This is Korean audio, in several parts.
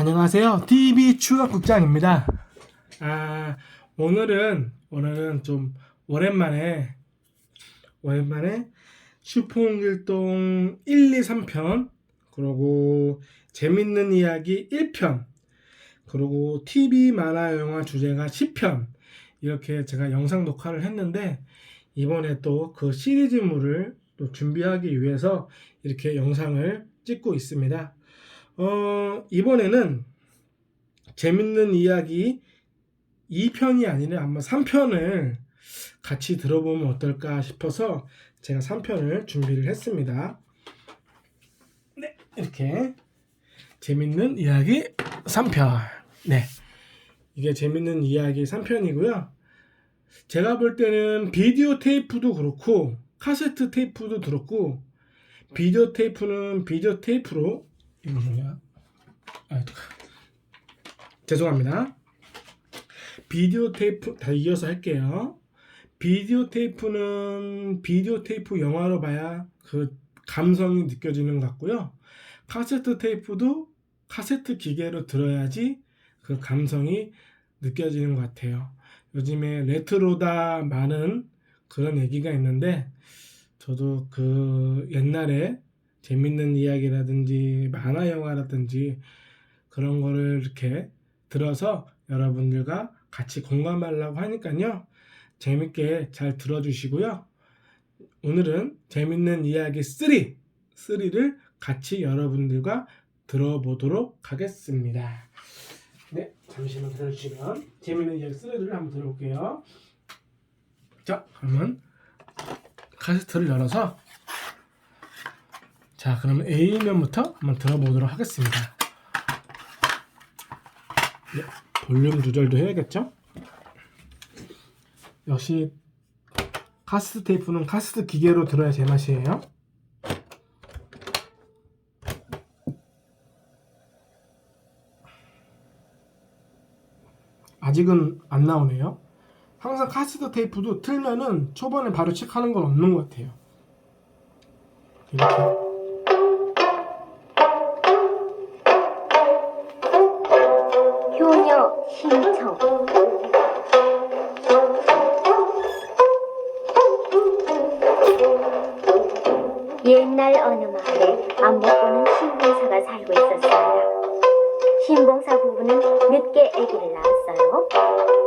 안녕하세요. TV 추가국장입니다. 오늘은 좀 오랜만에 슈퍼홍길동 1, 2, 3편, 그리고 재밌는 이야기 1편, 그리고 TV 만화 영화 주제가 10편, 이렇게 제가 영상 녹화를 했는데, 이번에 또 그 시리즈물을 또 준비하기 위해서 이렇게 영상을 찍고 있습니다. 이번에는 재밌는 이야기 2편이 아니라 아마 3편을 같이 들어보면 어떨까 싶어서 제가 3편을 준비를 했습니다. 네, 이렇게 재밌는 이야기 3편. 네, 이게 재밌는 이야기 3편이고요. 제가 볼 때는 비디오 테이프도 그렇고 카세트 테이프도 그렇고, 비디오 테이프는 비디오 테이프로, 이거 뭐냐? 죄송합니다. 비디오 테이프 다 이어서 할게요. 비디오 테이프는 비디오 테이프 영화로 봐야 그 감성이 느껴지는 것 같고요. 카세트 테이프도 카세트 기계로 들어야지 그 감성이 느껴지는 것 같아요. 요즘에 레트로다 많은 그런 얘기가 있는데, 저도 그 옛날에 재밌는 이야기라든지 만화 영화라든지 그런 거를 이렇게 들어서 여러분들과 같이 공감하려고 하니까요. 재밌게 잘 들어주시고요. 오늘은 재밌는 이야기 3를 같이 여러분들과 들어보도록 하겠습니다. 네, 잠시만 들어주시면 재밌는 이야기 3를 한번 들어볼게요. 자, 그러면 카세트를 열어서, 자, 그러면 A면부터 한번 들어보도록 하겠습니다. 네, 볼륨 조절도 해야겠죠? 역시 카세트 테이프는 카세트 기계로 들어야 제맛이에요. 아직은 안 나오네요. 항상 카세트 테이프도 틀면은 초반에 바로 체크하는 건 없는 것 같아요. 이렇게. 효녀 심청. 옛날 어느 마을에 안목보는 신봉사가 살고 있었습니다. 신봉사 부부는 늦게 아기를 낳았어요.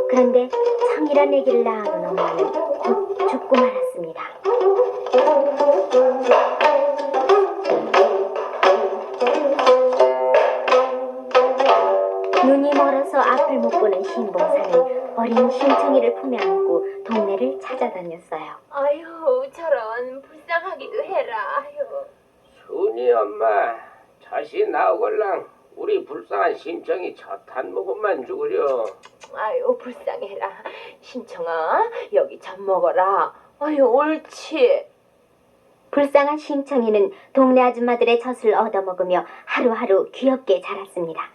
그런데 성이란 아기를 낳은 엄마는 곧 죽고 말았습니다. 눈이 멀어서 앞을 못 보는 신봉사는 어린 심청이를 품에 안고 동네를 찾아다녔어요. 아유, 저런 불쌍하기도 해라. 아유. 순이 엄마, 자식 나오걸랑 우리 불쌍한 심청이 첫 한 모금만 죽으려. 아유, 불쌍해라. 심청아, 여기 젖 먹어라. 아유, 옳지. 불쌍한 심청이는 동네 아줌마들의 젖을 얻어먹으며 하루하루 귀엽게 자랐습니다.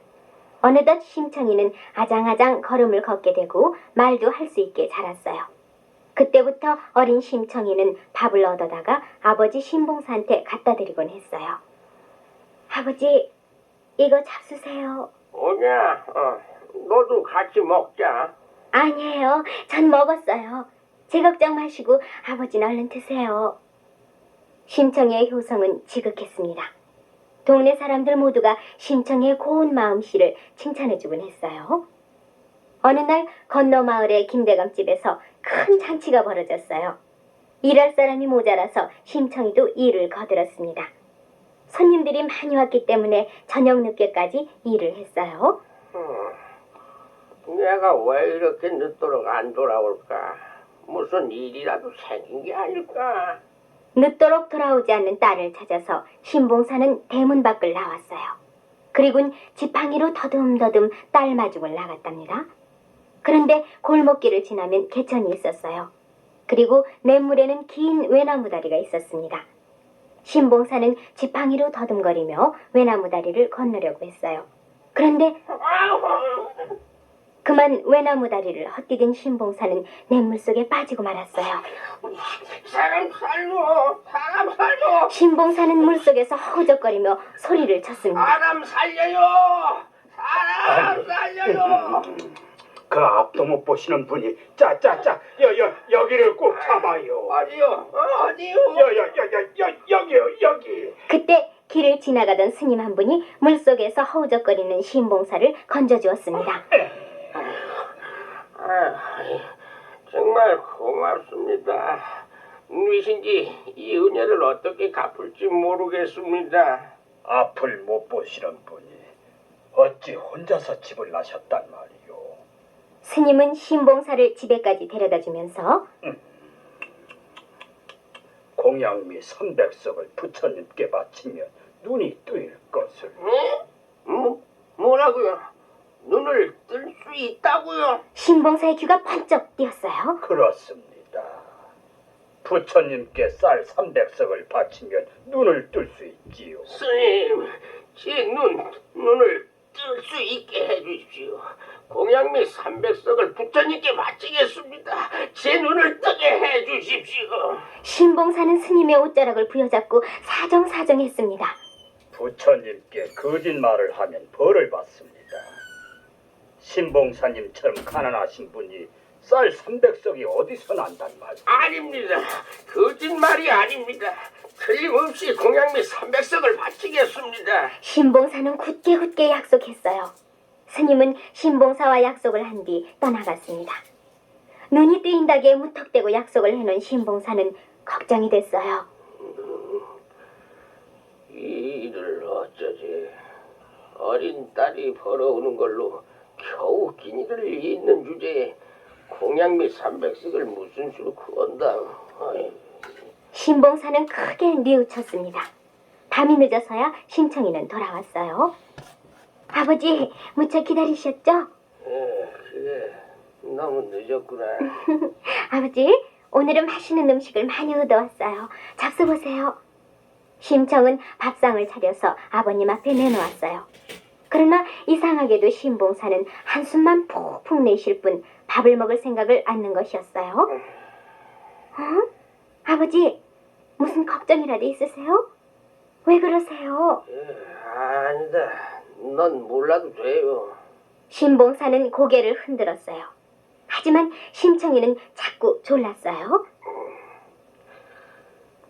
어느덧 심청이는 아장아장 걸음을 걷게 되고 말도 할 수 있게 자랐어요. 그때부터 어린 심청이는 밥을 얻어다가 아버지 신봉사한테 갖다 드리곤 했어요. 아버지, 이거 잡수세요. 오냐, 너도 같이 먹자. 아니에요, 전 먹었어요. 제 걱정 마시고 아버지는 얼른 드세요. 심청이의 효성은 지극했습니다. 동네 사람들 모두가 심청이의 고운 마음씨를 칭찬해주곤 했어요. 어느 날 건너 마을의 김대감집에서 큰 잔치가 벌어졌어요. 일할 사람이 모자라서 심청이도 일을 거들었습니다. 손님들이 많이 왔기 때문에 저녁 늦게까지 일을 했어요. 내가 왜 이렇게 늦도록 안 돌아올까? 무슨 일이라도 생긴 게 아닐까? 늦도록 돌아오지 않는 딸을 찾아서 신봉사는 대문 밖을 나왔어요. 그리고는 지팡이로 더듬더듬 딸 마중을 나갔답니다. 그런데 골목길을 지나면 개천이 있었어요. 그리고 냇물에는 긴 외나무 다리가 있었습니다. 신봉사는 지팡이로 더듬거리며 외나무 다리를 건너려고 했어요. 그런데 그만 외나무 다리를 헛디딘 신봉사는 냇물 속에 빠지고 말았어요. 사람 살려! 신봉사는 물속에서 허우적거리며 소리를 쳤습니다. 사람 살려요! 사람 살려줘. 그 앞도 못 보시는 분이 짜짜짜 여기를 꼭 잡아요. 아니요, 아니요. 여기요. 그때 길을 지나가던 스님 한 분이 물속에서 허우적거리는 신봉사를 건져주었습니다. 정말 고맙습니다. 누구신지 이 은혜를 어떻게 갚을지 모르겠습니다. 앞을 못 보시는 분이 어찌 혼자서 집을 나셨단 말이요. 스님은 신봉사를 집에까지 데려다주면서 공양미 300석을 부처님께 바치면 눈이 뜨일 것을. 네? 뭐라고요? 눈을 뜰 수 있다고요? 신봉사의 귀가 번쩍 뜨였어요. 그렇습니다. 부처님께 쌀 300석을 바치면 눈을 뜰 수 있지요. 스님, 제 눈을 뜰 수 있게 해주십시오. 공양미 300석을 부처님께 바치겠습니다. 제 눈을 뜨게 해주십시오. 신봉사는 스님의 옷자락을 부여잡고 사정사정했습니다. 부처님께 거짓말을 하면 벌을 받습니다. 신봉사님처럼 가난하신 분이 쌀 300석이 어디서 난단 말이에요. 아닙니다. 거짓말이 아닙니다. 틀림없이 공양미 300석을 바치겠습니다. 신봉사는 굳게 약속했어요. 스님은 신봉사와 약속을 한 뒤 떠나갔습니다. 눈이 뜨인다기에 무턱대고 약속을 해놓은 신봉사는 걱정이 됐어요. 이 일을 어쩌지? 어린 딸이 벌어오는 걸로 겨우 끼니를 잇는 주제에 공양미 300석을 무슨 수로 구한다. 신봉사는 크게 뉘우쳤습니다. 밤이 늦어서야 신청이는 돌아왔어요. 아버지, 무척 기다리셨죠? 그래, 너무 늦었구나. 아버지, 오늘은 맛있는 음식을 많이 얻어왔어요. 잡숴보세요. 심청은 밥상을 차려서 아버님 앞에 내놓았어요. 그러나 이상하게도 신봉사는 한숨만 푹푹 내쉴 뿐 밥을 먹을 생각을 않는 것이었어요. 아버지, 무슨 걱정이라도 있으세요? 왜 그러세요? 아니다. 넌 몰라도 돼요. 신봉사는 고개를 흔들었어요. 하지만 심청이는 자꾸 졸랐어요.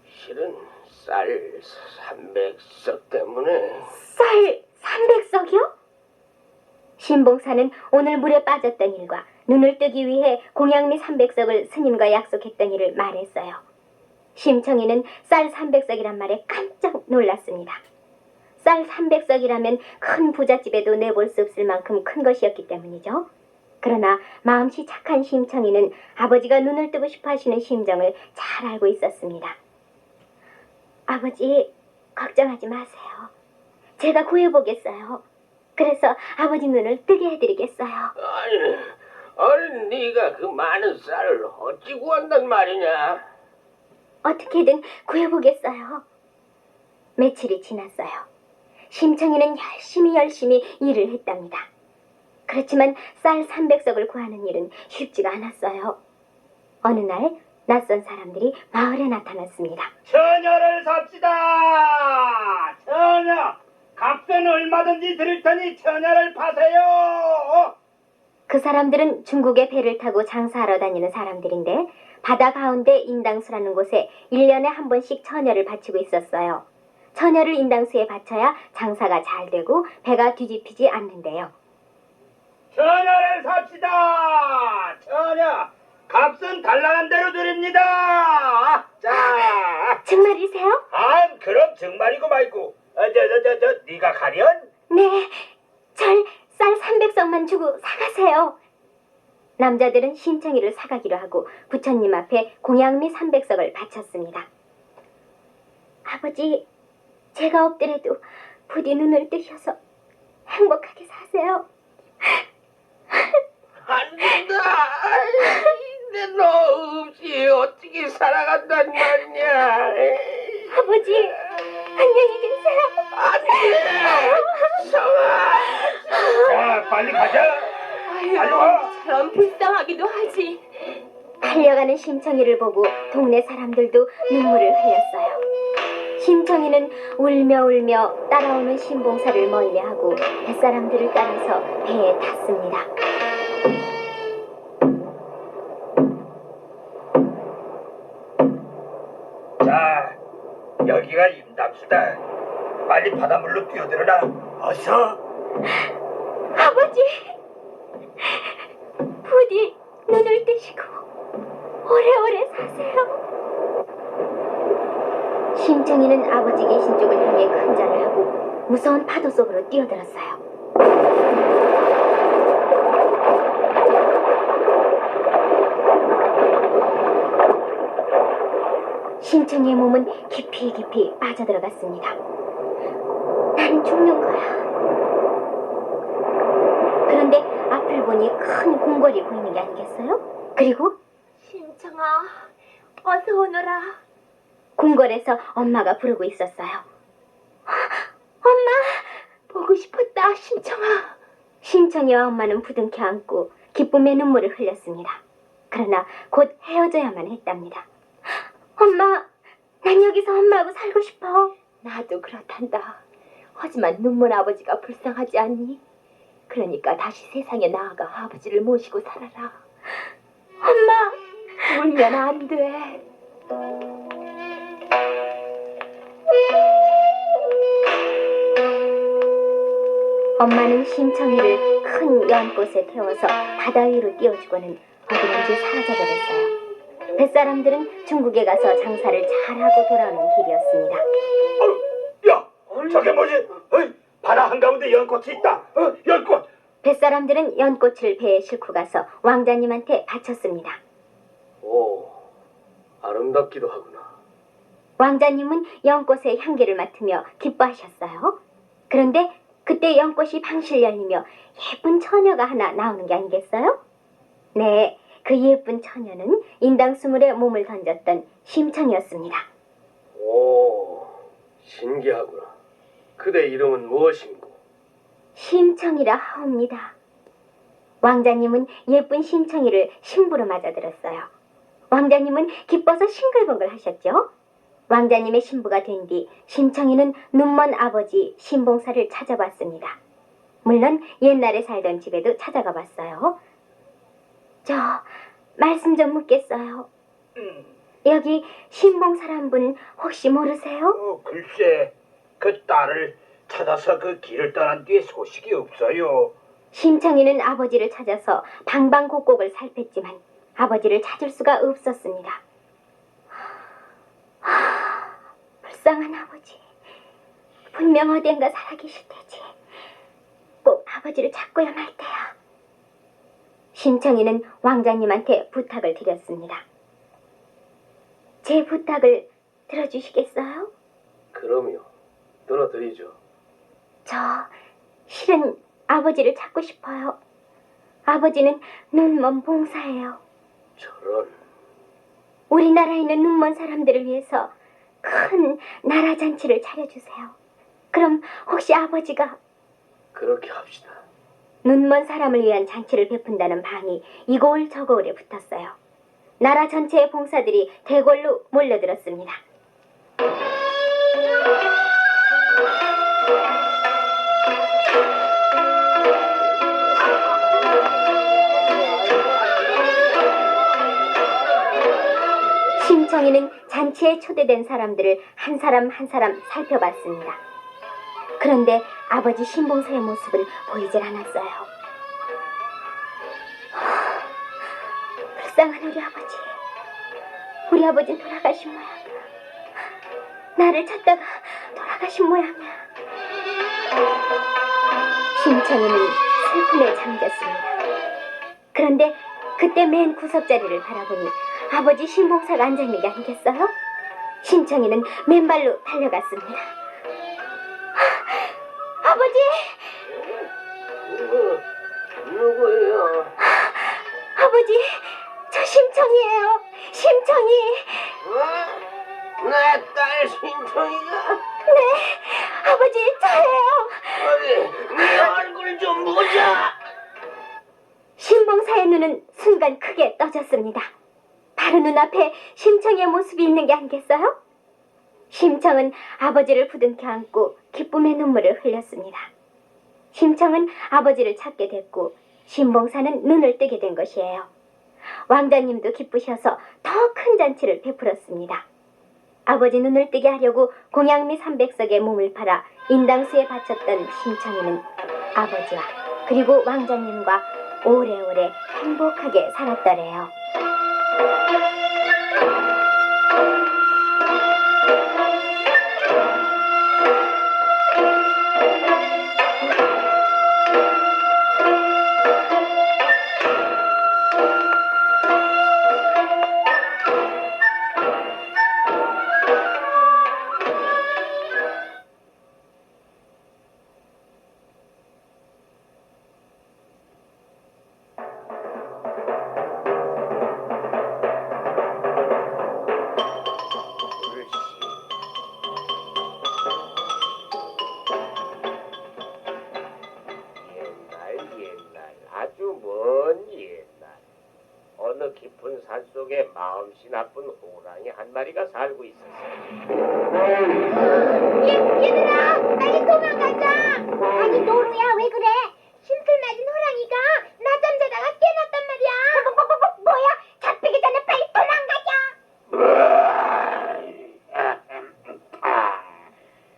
실은 쌀 300석 때문에. 쌀 300석이요? 신봉사는 오늘 물에 빠졌던 일과 눈을 뜨기 위해 공양미 300석을 스님과 약속했던 일을 말했어요. 심청이는 쌀 300석이란 말에 깜짝 놀랐습니다. 쌀 300석이라면 큰 부잣집에도 내볼 수 없을 만큼 큰 것이었기 때문이죠. 그러나 마음씨 착한 심청이는 아버지가 눈을 뜨고 싶어 하시는 심정을 잘 알고 있었습니다. 아버지, 걱정하지 마세요. 제가 구해보겠어요. 그래서 아버지 눈을 뜨게 해드리겠어요. 아니, 네가 그 많은 쌀을 어찌 구한단 말이냐? 어떻게든 구해보겠어요. 며칠이 지났어요. 심청이는 열심히 일을 했답니다. 그렇지만 쌀 300석을 구하는 일은 쉽지가 않았어요. 어느 날 낯선 사람들이 마을에 나타났습니다. 처녀를 삽시다. 처녀, 값은 얼마든지 드릴 테니 처녀를 파세요. 그 사람들은 중국에 배를 타고 장사하러 다니는 사람들인데 바다 가운데 인당수라는 곳에 1년에 한 번씩 처녀를 바치고 있었어요. 처녀를 인당수에 바쳐야 장사가 잘 되고 배가 뒤집히지 않는데요. 처녀를 삽시다. 처녀, 값은 달라는 대로 드립니다. 자, 정말이세요? 그럼 정말이고 말고. 네가 가련? 네, 절 쌀 300석만 주고 사가세요. 남자들은 심청이를 사가기로 하고 부처님 앞에 공양미 300석을 바쳤습니다. 아버지, 제가 없더라도 부디 눈을 뜨셔서 행복하게 사세요. 안 된다. 내 너 없이 어떻게 살아간단 말이냐? 아버지, 안녕히 계세요. 안 돼. 성아. 자, 빨리 가자. 빨리 와. 참 불쌍하기도 하지. 달려가는 심청이를 보고 동네 사람들도 눈물을 흘렸어요. 심청이는 울며 울며 따라오는 신봉사를 멀리하고 뱃사람들을 따라서 배에 탔습니다. 자, 여기가 임담수다. 빨리 바닷물로 뛰어들어라. 어서. 아버지, 부디 눈을 뜨시고 오래오래 사세요. 심청이는 아버지 계신 쪽을 향해 큰절을 하고 무서운 파도 속으로 뛰어들었어요. 심청이의 몸은 깊이 깊이 빠져들어갔습니다. 나는 죽는 거야. 그런데 앞을 보니 큰 궁궐이 보이는 게 아니겠어요? 그리고 심청아, 어서 오너라. 궁궐에서 엄마가 부르고 있었어요. 엄마! 보고 싶었다, 심청아. 심청이와 엄마는 부둥켜 안고 기쁨의 눈물을 흘렸습니다. 그러나 곧 헤어져야만 했답니다. 엄마, 난 여기서 엄마하고 살고 싶어. 나도 그렇단다. 하지만 눈먼 아버지가 불쌍하지 않니? 그러니까 다시 세상에 나아가 아버지를 모시고 살아라. 엄마! 울면 안 돼. 엄마는 심청이를 큰 연꽃에 태워서 바다 위로 띄워주고는 어디든지 사라져버렸어요. 뱃사람들은 중국에 가서 장사를 잘하고 돌아오는 길이었습니다. 야, 저게 뭐지? 어이, 바다 한가운데 연꽃이 있다. 연꽃. 뱃사람들은 연꽃을 배에 싣고 가서 왕자님한테 바쳤습니다. 오, 아름답기도 하구나. 왕자님은 연꽃의 향기를 맡으며 기뻐하셨어요. 그런데 그때 연꽃이 방실 열리며 예쁜 처녀가 하나 나오는 게 아니겠어요? 네, 그 예쁜 처녀는 인당 스물에 몸을 던졌던 심청이었습니다. 오, 신기하구나. 그대 이름은 무엇인고? 심청이라 하옵니다. 왕자님은 예쁜 심청이를 신부로 맞아들었어요. 왕자님은 기뻐서 싱글벙글 하셨죠. 왕자님의 신부가 된 뒤 심청이는 눈먼 아버지 신봉사를 찾아봤습니다. 물론 옛날에 살던 집에도 찾아가 봤어요. 저 말씀 좀 묻겠어요. 여기 신봉사란 한 분 혹시 모르세요? 글쎄, 그 딸을 찾아서 그 길을 떠난 뒤에 소식이 없어요. 심청이는 아버지를 찾아서 방방곡곡을 살폈지만 아버지를 찾을 수가 없었습니다. 불쌍한 아버지, 분명 어딘가 살아계실 테지. 꼭 아버지를 찾고야 말 테야. 심청이는 왕자님한테 부탁을 드렸습니다. 제 부탁을 들어주시겠어요? 그럼요. 들어드리죠. 저 실은 아버지를 찾고 싶어요. 아버지는 눈먼 봉사예요. 저런. 우리나라에 있는 눈먼 사람들을 위해서 큰 나라 잔치를 차려주세요. 그럼 혹시 아버지가 그렇게 합시다. 눈먼 사람을 위한 잔치를 베푼다는 방이 이고을 저고을에 붙었어요. 나라 전체의 봉사들이 대궐로 몰려들었습니다. 심청이는 잔치에 초대된 사람들을 한 사람 한 사람 살펴봤습니다. 그런데 아버지 신봉사의 모습은 보이질 않았어요. 불쌍한 우리 아버지. 우리 아버지는 돌아가신 모양이야. 나를 찾다가 돌아가신 모양이야. 심청이는 슬픔에 잠겼습니다. 그런데 그때 맨 구석자리를 바라보니 아버지 신봉사가 앉아있는 게 아니겠어요? 심청이는 맨발로 달려갔습니다. 아버지! 누구예요? 아버지! 저 심청이에요! 심청이! 내 딸 신청이가? 네! 아버지 저예요! 어디 네 얼굴 좀 보자. 신봉사의 눈은 순간 크게 떠졌습니다. 바로 눈앞에 심청이의 모습이 있는 게 아니겠어요? 심청은 아버지를 부둥켜 안고 기쁨의 눈물을 흘렸습니다. 심청은 아버지를 찾게 됐고 신봉사는 눈을 뜨게 된 것이에요. 왕자님도 기쁘셔서 더 큰 잔치를 베풀었습니다. 아버지 눈을 뜨게 하려고 공양미 300석의 몸을 팔아 인당수에 바쳤던 심청이는 아버지와 그리고 왕자님과 오래오래 행복하게 살았더래요. 옛날 아주 먼 옛날 어느 깊은 산 속에 마음씨 나쁜 호랑이 한 마리가 살고 있었어요. 얘들아, 빨리 도망가자. 아니 노루야, 왜 그래? 심술 맞은 호랑이가 낮잠 자다가 깨났단 말이야. 뭐야? 잡히기 전에 빨리 도망가자.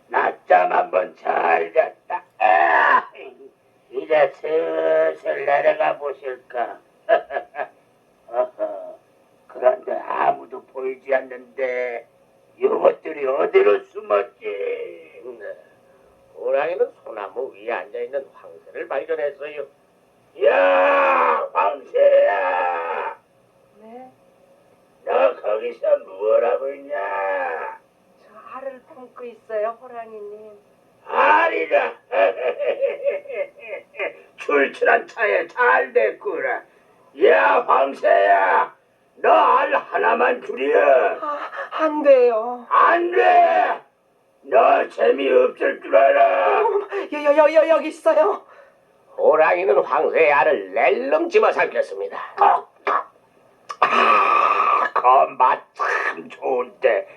낮잠 한번 잘 잤다. 이제 슬슬 내려가 보실까. 그런데 아무도 보이지 않는데 이것들이 어디로 숨었지? 네. 호랑이는 소나무 위에 앉아있는 황새를 발견했어요. 야, 황새야! 네, 너 거기서 뭘 하고 있냐? 저 알을 품고 있어요, 호랑이님. 아니라 출출한 차에 잘 됐구나. 야, 황새야, 너 알 하나만 주려. 안 돼요. 안 돼. 너 재미없을 줄 알아. 여기 있어요. 호랑이는 황새의 알을 낼름 집어삼켰습니다. 그 맛 참 좋은데.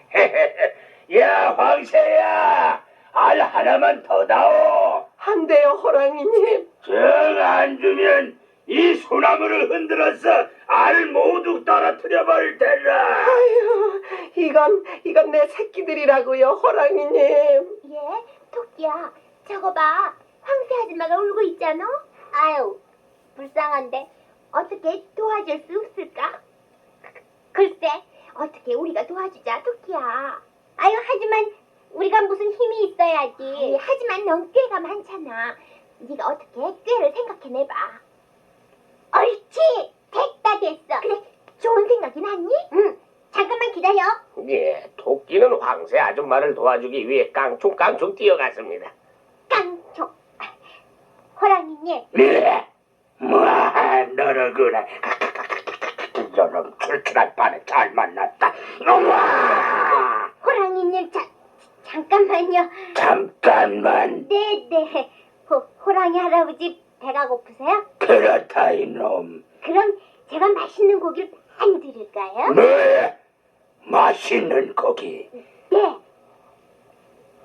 야, 황새야, 알 하나만 더 다오. 안 돼요, 호랑이님. 정 안 주면 이 소나무를 흔들어서 알 모두 떨어뜨려 버릴 테라. 아유, 이건 내 새끼들이라고요, 호랑이님. 얘, 토끼야, 저거 봐. 황새 아줌마가 울고 있잖아. 아유, 불쌍한데 어떻게 도와줄 수 없을까? 글쎄, 어떻게 우리가 도와주자, 토끼야. 아유, 하지만 우리가 무슨 힘이 있어야지. 하지만 넌 꾀가 많잖아. 네가 어떻게 꾀를 생각해내봐. 옳지! 됐어. 그래, 좋은 생각이 났니? 응, 잠깐만 기다려. 예, 토끼는 황새 아줌마를 도와주기 위해 깡충깡충 뛰어갔습니다. 깡총. 호랑이님, 네, 너로구나. 저런 출출한 판에 잘 만났다. 우와! 호랑이님, 잠깐만요. 잠깐만. 네. 호랑이 할아버지 배가 고프세요? 그렇다 이놈. 그럼 제가 맛있는 고기를 많이 드릴까요? 네, 맛있는 고기. 네.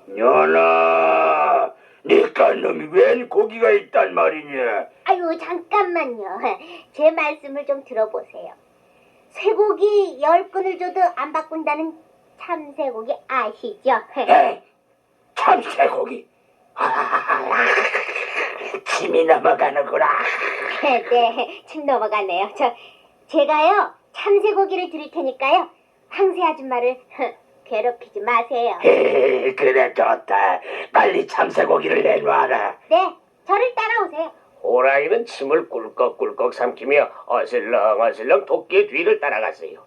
년아, 니까 놈이 웬 고기가 있단 말이냐? 아유, 잠깐만요. 제 말씀을 좀 들어보세요. 쇠고기 10근을 줘도 안 바꾼다는 참쇠고기 아시죠? 에이, 참새고기. 침이 넘어가는구나. 네, 침 넘어가네요. 제가요, 참쇠고기를 드릴 테니까요. 황새 아줌마를 괴롭히지 마세요. 그래 좋다. 빨리 참새고기를 내놔라. 네, 저를 따라오세요. 호랑이는 침을 꿀꺽꿀꺽 삼키며 어슬렁어슬렁 토끼의 뒤를 따라갔어요.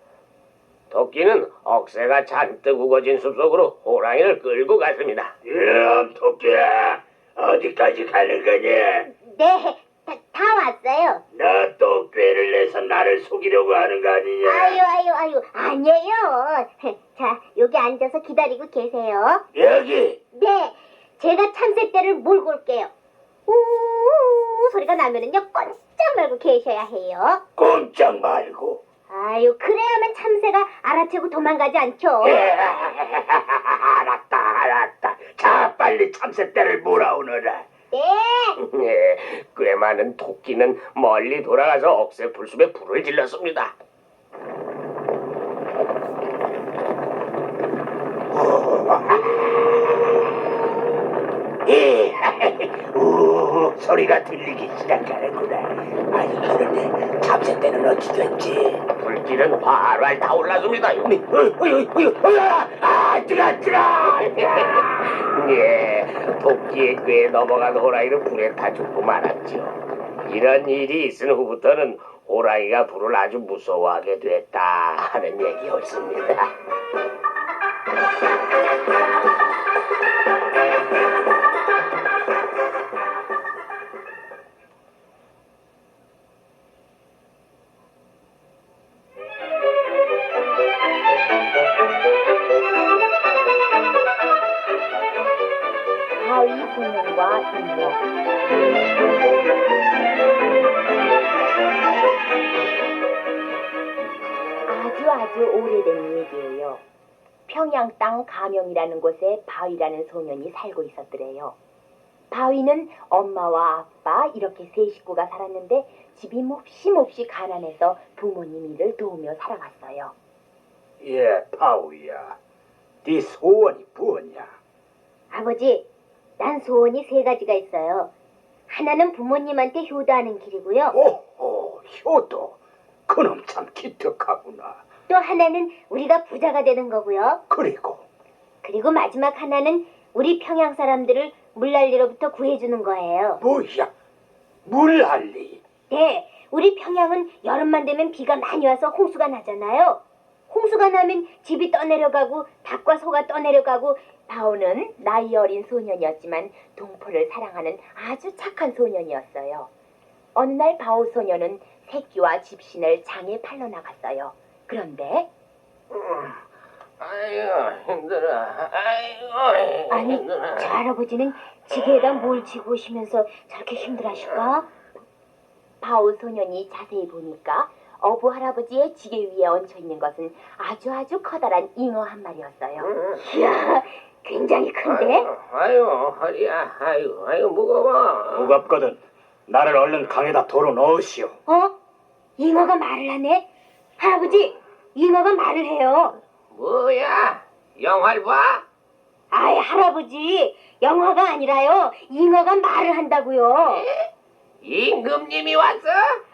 토끼는 억새가 잔뜩 우거진 숲속으로 호랑이를 끌고 갔습니다. 토끼야, 어디까지 가는 거냐? 네, 다 왔어요. 너 또 꾀를 내서 나를 속이려고 하는 거 아니냐? 아유, 아니에요. 자, 여기 앉아서 기다리고 계세요. 여기. 네, 제가 참새떼를 몰고 올게요. 우 소리가 나면은요, 꼼짝 말고 계셔야 해요. 꼼짝 말고. 아유, 그래야만 참새가 알아채고 도망가지 않죠. 빨리 참새떼를 몰아오너라. 네. 예, 꽤 많은 토끼는 멀리 돌아가서 억새 풀숲에 불을 질렀습니다. 예, 우 소리가 들리기 시작하는구나. 아니 그런데 참새떼는 어찌 됐지? 불길은 활활 타올랐습니다. 뜨거! 예, 토끼의 꾀에 넘어간 호랑이는 불에 타 죽고 말았죠. 이런 일이 있은 후부터는 호랑이가 불을 아주 무서워하게 됐다 하는 얘기였습니다. 바위 소년과 잉어. 아주 오래된 얘기예요. 평양 땅 가명이라는 곳에 바위라는 소년이 살고 있었더래요. 바위는 엄마와 아빠 이렇게 세 식구가 살았는데 집이 몹시 가난해서 부모님 일을 도우며 살아갔어요. 예, 파우야. 네 소원이 뭐냐? 아버지, 난 소원이 3가지가 있어요. 하나는 부모님한테 효도하는 길이고요. 오호, 효도. 그놈 참 기특하구나. 또 하나는 우리가 부자가 되는 거고요. 그리고 마지막 하나는 우리 평양 사람들을 물난리로부터 구해주는 거예요. 뭐야? 물난리. 네, 우리 평양은 여름만 되면 비가 많이 와서 홍수가 나잖아요. 홍수가 나면 집이 떠내려가고 닭과 소가 떠내려가고. 바오는 나이 어린 소년이었지만 동포를 사랑하는 아주 착한 소년이었어요. 어느 날 바오 소년은 새끼와 집신을 장에 팔러 나갔어요. 그런데 아이고 힘들어. 아이고 아니, 힘들어. 저 할아버지는 지게에다 뭘 쥐고 오시면서 저렇게 힘들어하실까? 바오 소년이 자세히 보니까 어부 할아버지의 지게 위에 얹혀 있는 것은 아주 커다란 잉어 한 마리였어요. 이야, 굉장히 큰데? 아유 허리야. 아이고 무거워. 무겁거든. 나를 얼른 강에다 도로 넣으시오. 잉어가 말을 하네? 할아버지, 잉어가 말을 해요. 뭐야? 영화를 봐? 아이, 할아버지, 영화가 아니라요. 잉어가 말을 한다고요. 임금님이 왔어?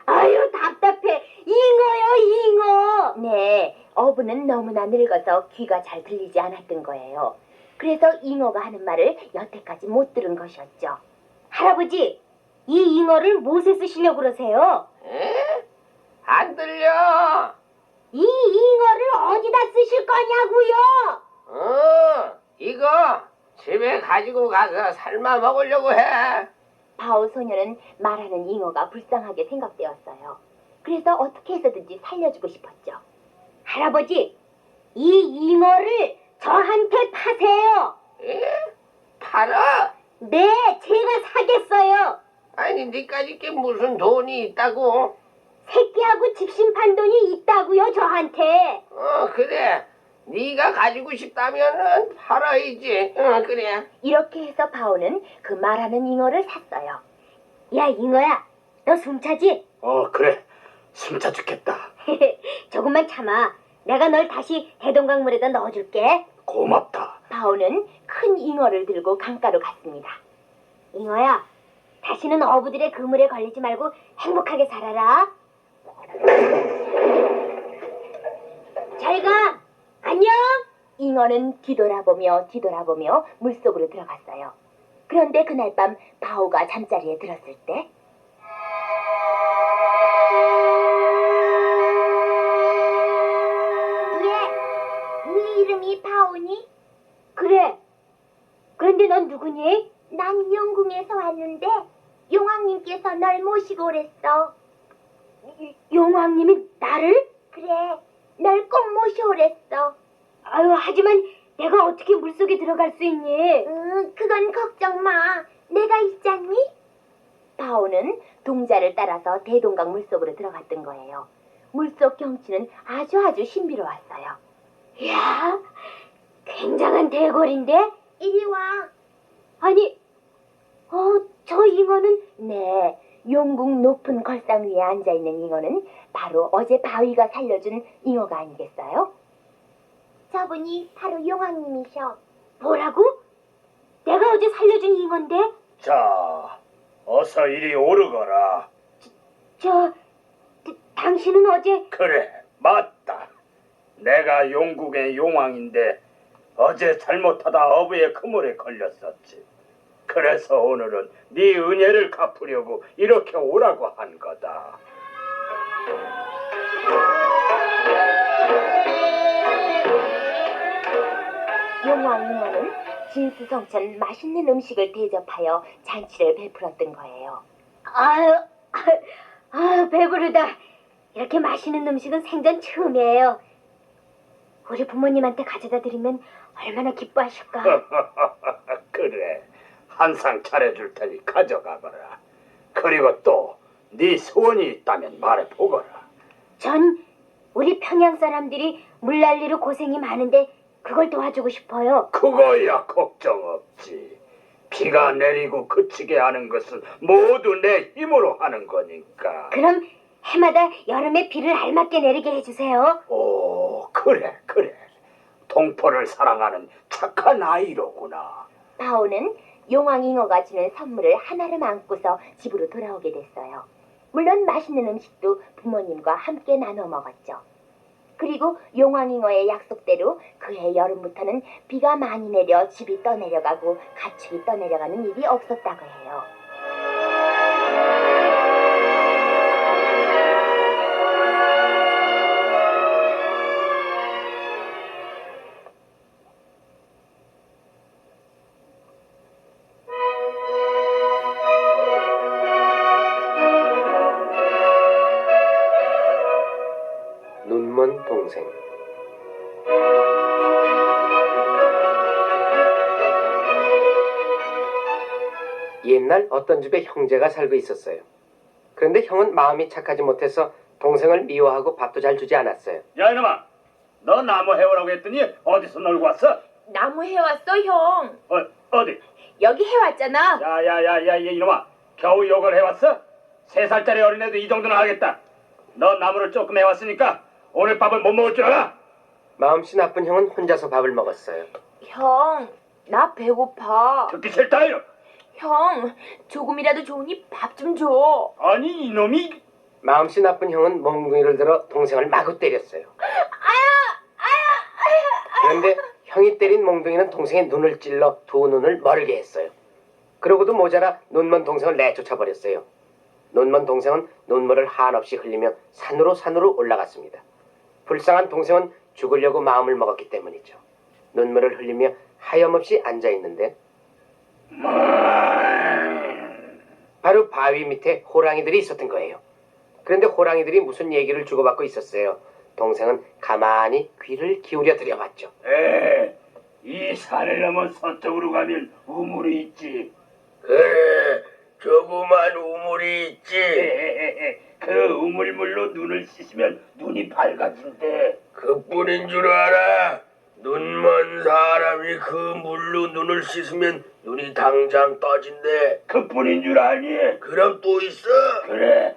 아유, 답답해. 잉어요, 잉어. 네, 어부는 너무나 늙어서 귀가 잘 들리지 않았던 거예요. 그래서 잉어가 하는 말을 여태까지 못 들은 것이었죠. 할아버지, 이 잉어를 못에 쓰시려고 그러세요? 에? 안 들려. 이 잉어를 어디다 쓰실 거냐고요? 이거 집에 가지고 가서 삶아 먹으려고 해. 바오 소녀는 말하는 잉어가 불쌍하게 생각되었어요. 그래서 어떻게 해서든지 살려주고 싶었죠. 할아버지, 이 잉어를 저한테 파세요. 에? 팔아? 네, 제가 사겠어요. 아니 니까지 게 무슨 돈이 있다고? 새끼하고 집신판 돈이 있다고요, 저한테. 그래. 네가 가지고 싶다면은 팔아야지. 그래. 이렇게 해서 바오는 그 말하는 잉어를 샀어요. 야, 잉어야, 너 숨차지? 그래. 숨차 죽겠다. 조금만 참아. 내가 널 다시 대동강물에다 넣어줄게. 고맙다. 바오는 큰 잉어를 들고 강가로 갔습니다. 잉어야, 다시는 어부들의 그물에 걸리지 말고 행복하게 살아라. 잘 가. 안녕. 잉어는 뒤돌아보며 물속으로 들어갔어요. 그런데 그날 밤 바오가 잠자리에 들었을 때 네 이름이 바오니? 그래. 그런데 넌 누구니? 난 용궁에서 왔는데 용왕님께서 널 모시고 오랬어. 용왕님이 나를? 그래, 널 꼭 모셔오랬어. 아유, 하지만 내가 어떻게 물속에 들어갈 수 있니? 그건 걱정 마. 내가 있잖니? 바오는 동자를 따라서 대동강 물속으로 들어갔던 거예요. 물속 경치는 아주 신비로웠어요. 이야, 굉장한 대궐인데? 이리 와. 아니, 저 잉어는 네, 용궁 높은 걸상 위에 앉아있는 잉어는 바로 어제 바위가 살려준 잉어가 아니겠어요? 저분이 바로 용왕님이셔. 뭐라고? 내가 어제 살려준 잉어인데? 자, 어서 이리 오르거라. 당신은 어제 그래, 맞다. 내가 용국의 용왕인데 어제 잘못하다 어부의 그물에 걸렸었지. 그래서 오늘은 네 은혜를 갚으려고 이렇게 오라고 한 거다. 용왕 잉어는 진수성찬 맛있는 음식을 대접하여 잔치를 베풀었던 거예요. 아유, 배부르다. 이렇게 맛있는 음식은 생전 처음이에요. 우리 부모님한테 가져다 드리면 얼마나 기뻐하실까. 그래, 한 상 차려줄 테니 가져가거라. 그리고 또 네 소원이 있다면 말해보거라. 전 우리 평양 사람들이 물난리로 고생이 많은데 그걸 도와주고 싶어요. 그거야 걱정 없지. 비가 내리고 그치게 하는 것은 모두 내 힘으로 하는 거니까. 그럼 해마다 여름에 비를 알맞게 내리게 해주세요. 오, 그래. 동포를 사랑하는 착한 아이로구나. 바오는 용왕 잉어가 주는 선물을 하나를 안고서 집으로 돌아오게 됐어요. 물론 맛있는 음식도 부모님과 함께 나눠 먹었죠. 그리고 용왕 잉어의 약속대로 그해 여름부터는 비가 많이 내려 집이 떠내려가고 가축이 떠내려가는 일이 없었다고 해요. 눈먼 동생. 옛날 어떤 집에 형제가 살고 있었어요. 그런데 형은 마음이 착하지 못해서 동생을 미워하고 밥도 잘 주지 않았어요. 야 이놈아, 너 나무 해오라고 했더니 어디서 놀고 왔어? 나무 해왔어, 형. 어디? 여기 해왔잖아. 야야야야 이놈아, 겨우 욕을 해왔어? 3살짜리 어린애도 이 정도는 하겠다. 너 나무를 조금 해왔으니까 오늘 밥을 못 먹을 줄 알아? 마음씨 나쁜 형은 혼자서 밥을 먹었어요. 형, 나 배고파. 듣기 싫다요. 형, 조금이라도 좋으니 밥 좀 줘. 아니 이놈이. 마음씨 나쁜 형은 몽둥이를 들어 동생을 마구 때렸어요. 그런데 형이 때린 몽둥이는 동생의 눈을 찔러 두 눈을 멀게 했어요. 그러고도 모자라 눈먼 동생을 내쫓아 버렸어요. 눈먼 동생은 눈물을 한없이 흘리며 산으로 올라갔습니다. 불쌍한 동생은 죽으려고 마음을 먹었기 때문이죠. 눈물을 흘리며 하염없이 앉아있는데 바로 바위 밑에 호랑이들이 있었던 거예요. 그런데 호랑이들이 무슨 얘기를 주고받고 있었어요. 동생은 가만히 귀를 기울여 들여봤죠. 이 산을 넘어 서쪽으로 가면 우물이 있지. 그래, 조그만 우물이 있지. 그 우물물로 눈을 씻으면 눈이 밝아진대. 그뿐인 줄 알아. 눈먼 사람이 그 물로 눈을 씻으면 눈이 당장 떠진대. 그뿐인 줄 아니? 그럼 또 있어? 그래.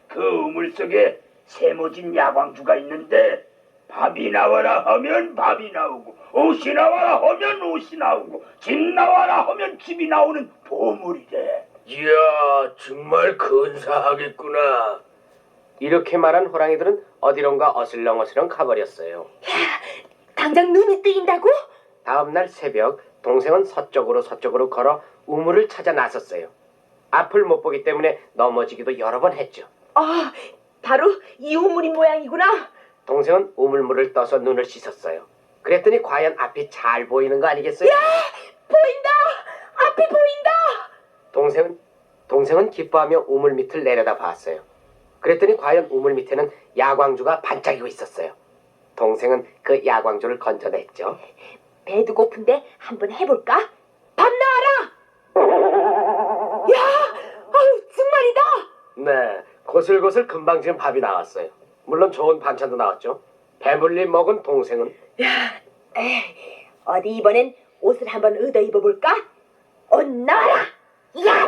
그 우물 속에 세모진 야광주가 있는데 밥이 나와라 하면 밥이 나오고 옷이 나와라 하면 옷이 나오고 집 나와라 하면 집이 나오는 보물이래. 이야, 정말 근사하겠구나. 이렇게 말한 호랑이들은 어디론가 어슬렁어슬렁 가버렸어요. 당장 눈이 뜨인다고? 다음날 새벽 동생은 서쪽으로 걸어 우물을 찾아 나섰어요. 앞을 못 보기 때문에 넘어지기도 여러 번 했죠. 바로 이 우물이 모양이구나. 동생은 우물물을 떠서 눈을 씻었어요. 그랬더니 과연 앞이 잘 보이는 거 아니겠어요? 보인다! 앞이 보인다! 동생은 기뻐하며 우물 밑을 내려다 봤어요. 그랬더니 과연 우물 밑에는 야광주가 반짝이고 있었어요. 동생은 그 야광주를 건져냈죠. 배도 고픈데 한번 해볼까? 밥 나와라! 야! 정말이다! 네, 고슬고슬 금방 지금 밥이 나왔어요. 물론 좋은 반찬도 나왔죠. 배불리 먹은 동생은 어디 이번엔 옷을 한번 얻어 입어볼까? 옷 나와라! 야!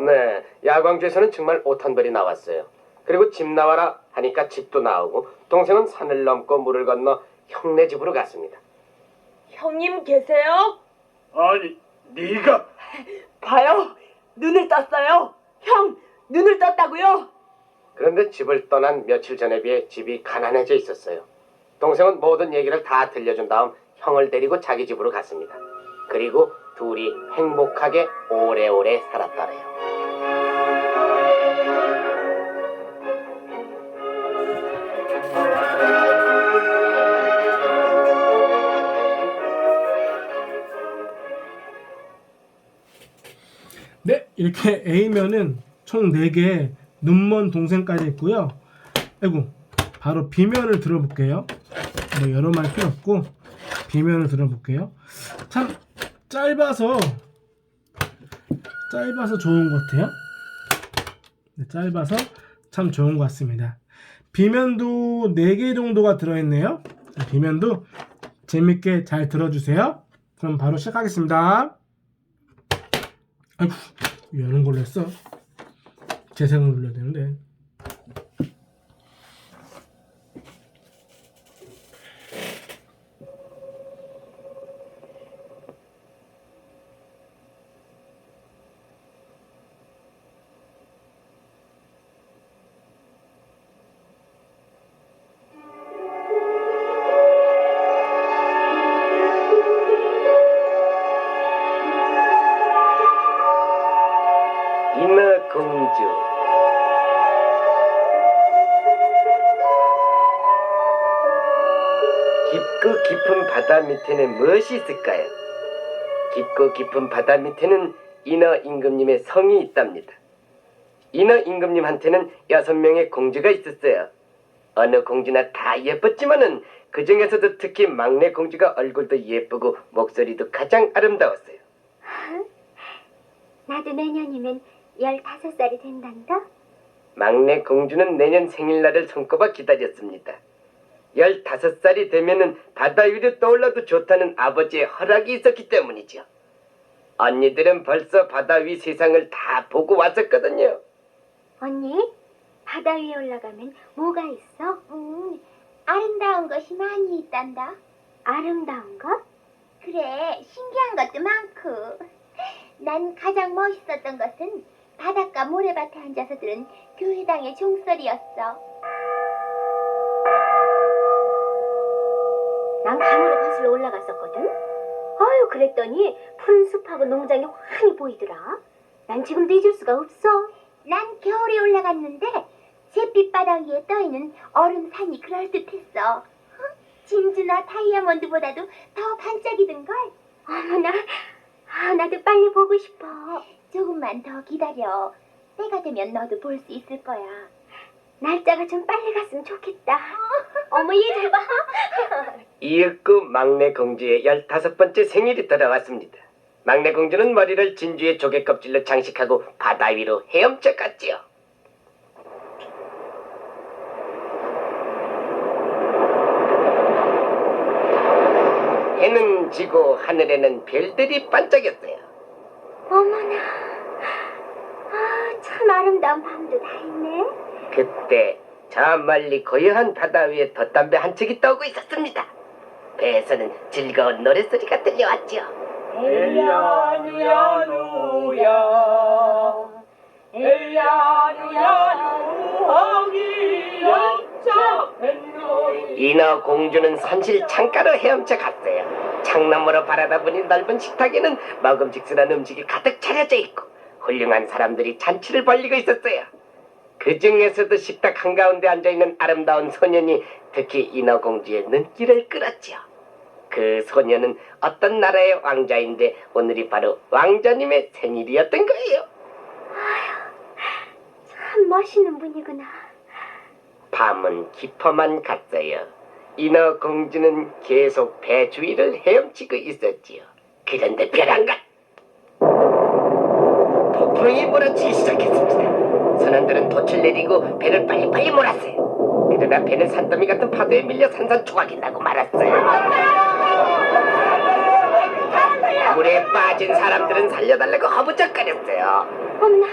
네, 야광주에서는 정말 옷 한 벌이 나왔어요. 그리고 집 나와라 하니까 집도 나오고 동생은 산을 넘고 물을 건너 형네 집으로 갔습니다. 형님 계세요? 아니, 네가 봐요. 눈을 떴어요. 형, 눈을 떴다고요? 그런데 집을 떠난 며칠 전에 비해 집이 가난해져 있었어요. 동생은 모든 얘기를 다 들려준 다음 형을 데리고 자기 집으로 갔습니다. 그리고 둘이 행복하게 오래오래 살았다래요. 네, 이렇게 A면은 총 4개, 눈먼 동생까지 있고요. 아이고, 바로 B면을 들어볼게요. 뭐 여러 말 필요 없고 B면을 들어볼게요. 참 짧아서 좋은 것 같아요. 네, 짧아서 참 좋은 것 같습니다. B면도 4개 정도가 들어있네요. B면도 재밌게 잘 들어주세요. 그럼 바로 시작하겠습니다. 아이고, 여는 걸로 했어. 재생을 눌러야 되는데. 인어공주. 깊고 깊은 바다 밑에는 무엇이 있을까요? 깊고 깊은 바다 밑에는 인어 임금님의 성이 있답니다. 인어 임금님한테는 6명의 공주가 있었어요. 어느 공주나 다 예뻤지만은 그 중에서도 특히 막내 공주가 얼굴도 예쁘고 목소리도 가장 아름다웠어요. 나도 내년이면 15살이 된단다. 막내 공주는 내년 생일날을 손꼽아 기다렸습니다. 15살이 되면은 바다 위로 떠올라도 좋다는 아버지의 허락이 있었기 때문이죠. 언니들은 벌써 바다 위 세상을 다 보고 왔었거든요. 언니, 바다 위에 올라가면 뭐가 있어? 아름다운 것이 많이 있단다. 아름다운 것? 그래, 신기한 것도 많고. 난 가장 멋있었던 것은 바닷가 모래밭에 앉아서 들은 교회당의 종소리였어. 난 강으로 거슬러 올라갔었거든. 아유, 그랬더니 푸른 숲하고 농장이 환히 보이더라. 난 지금도 잊을 수가 없어. 난 겨울에 올라갔는데 잿빛 바다 위에 떠있는 얼음산이 그럴듯했어. 진주나 다이아몬드보다도 더 반짝이던걸. 어머나, 나도 빨리 보고 싶어. 조금만 더 기다려. 때가 되면 너도 볼 수 있을 거야. 날짜가 좀 빨리 갔으면 좋겠다. 어머, 얘 좀 봐. 이윽고 막내 공주의 15번째 생일이 돌아왔습니다. 막내 공주는 머리를 진주의 조개 껍질로 장식하고 바다 위로 헤엄쳐 갔지요. 해는 지고 하늘에는 별들이 반짝였어요. 어머나, 참 아름다운 밤도 다 있네. 그때 저 멀리 고요한 바다 위에 돛담배 한 척이 떠오고 있었습니다. 배에서는 즐거운 노랫소리가 들려왔죠. 엘야누야누야 엘야누야누 허기 영접했노이. 인어 공주는 산실 창가로 헤엄쳐 갔어요. 창너머로 바라다 보니 넓은 식탁에는 먹음직스러운 음식이 가득 차려져 있고 훌륭한 사람들이 잔치를 벌이고 있었어요. 그 중에서도 식탁 한가운데 앉아있는 아름다운 소년이 특히 인어 공주의 눈길을 끌었죠. 그 소년은 어떤 나라의 왕자인데 오늘이 바로 왕자님의 생일이었던 거예요. 참 멋있는 분이구나. 밤은 깊어만 갔어요. 인어 공주는 계속 배 주위를 헤엄치고 있었지요. 그런데 벼랑간 폭풍이 몰아치기 시작했습니다. 선원들은 돛을 내리고 배를 빨리빨리 몰았어요. 그러나 배는 산더미 같은 파도에 밀려 산산조각이 나고 말았어요. 물에 빠진 사람들은 살려달라고 허부적거렸어요. 어머나,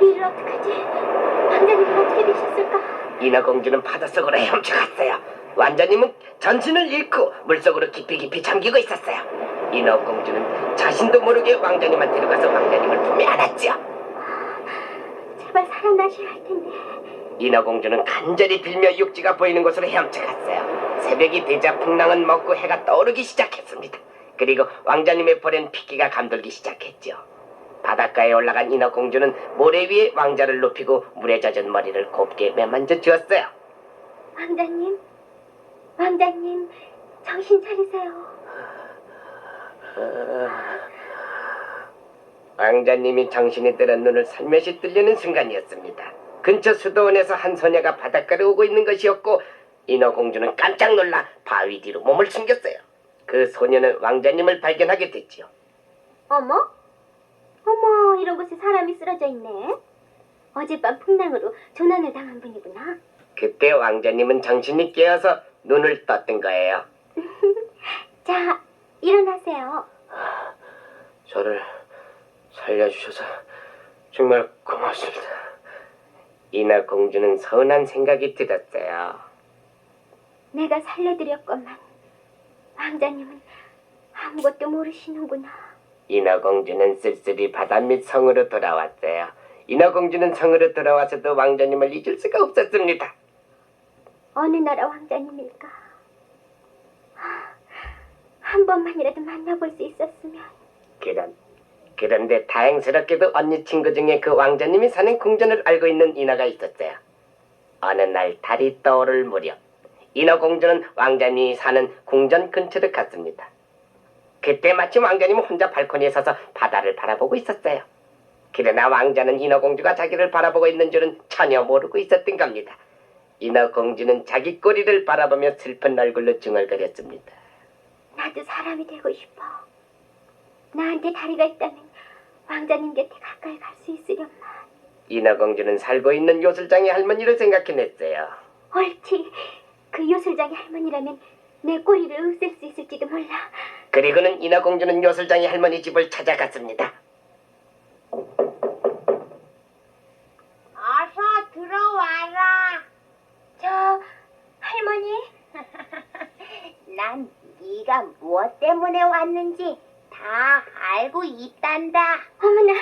이를 어떡하지? 왕자님은 어떻게 되셨을까? 인어공주는 바닷속으로 헤엄쳐갔어요. 왕자님은 전신을 잃고 물속으로 깊이 잠기고 있었어요. 인어공주는 자신도 모르게 왕자님한테 데려가서 왕자님을 품에 안았죠. 제발 살아나셔야 할 텐데. 인어공주는 간절히 빌며 육지가 보이는 곳으로 헤엄쳐갔어요. 새벽이 되자 풍랑은 먹고 해가 떠오르기 시작했습니다. 그리고 왕자님의 볼엔 핏기가 감돌기 시작했죠. 바닷가에 올라간 인어공주는 모래 위에 왕자를 눕히고 물에 젖은 머리를 곱게 매만져 주었어요. 왕자님, 왕자님, 정신 차리세요. 왕자님이 정신이 들어 눈을 살며시 뜨려는 순간이었습니다. 근처 수도원에서 한 소녀가 바닷가로 오고 있는 것이었고 인어공주는 깜짝 놀라 바위 뒤로 몸을 숨겼어요. 그 소녀는 왕자님을 발견하게 됐지요. 어머? 어머, 이런 곳에 사람이 쓰러져 있네. 어젯밤 풍랑으로 조난을 당한 분이구나. 그때 왕자님은 정신이 깨어서 눈을 떴던 거예요. 자, 일어나세요. 저를 살려주셔서 정말 고맙습니다. 인어공주는 서운한 생각이 들었어요. 내가 살려드렸건만 왕자님은 아무것도 모르시는구나. 인어공주는 쓸쓸히 바다 밑 성으로 돌아왔어요. 인어공주는 성으로 돌아와서도 왕자님을 잊을 수가 없었습니다. 어느 나라 왕자님일까? 한 번만이라도 만나볼 수 있었으면. 그런데 다행스럽게도 언니 친구 중에 그 왕자님이 사는 궁전을 알고 있는 인어가 있었어요. 어느 날 달이 떠오를 무렵 인어공주는 왕자님이 사는 궁전 근처로 갔습니다. 그때 마침 왕자님은 혼자 발코니에 서서 바다를 바라보고 있었어요. 그러나 왕자는 인어공주가 자기를 바라보고 있는 줄은 전혀 모르고 있었던 겁니다. 인어공주는 자기 꼬리를 바라보며 슬픈 얼굴로 중얼거렸습니다. 나도 사람이 되고 싶어. 나한테 다리가 있다면 왕자님 곁에 가까이 갈 수 있으련만. 인어공주는 살고 있는 요술장의 할머니를 생각해냈어요. 옳지. 그 요술장의 할머니라면 내 꼬리를 없앨 수 있을지도 몰라. 그리고는 인어공주는 요술장의 할머니 집을 찾아갔습니다. 어서 들어와라. 저 할머니, 난 네가 무엇 때문에 왔는지 다 알고 있단다. 어머나,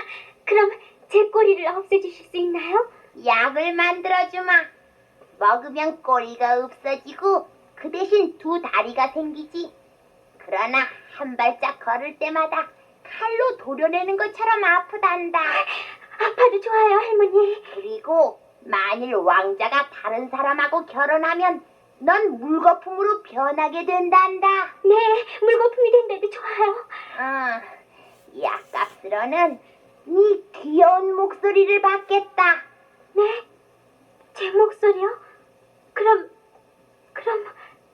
그럼 제 꼬리를 없애주실 수 있나요? 약을 만들어주마. 먹으면 꼬리가 없어지고 그 대신 두 다리가 생기지. 그러나 한 발짝 걸을 때마다 칼로 도려내는 것처럼 아프단다. 아파도 좋아요, 할머니. 그리고 만일 왕자가 다른 사람하고 결혼하면 넌 물거품으로 변하게 된단다. 네, 물거품이 된다도 좋아요. 약값으로는 네 귀여운 목소리를 받겠다. 네? 제 목소리요? 그럼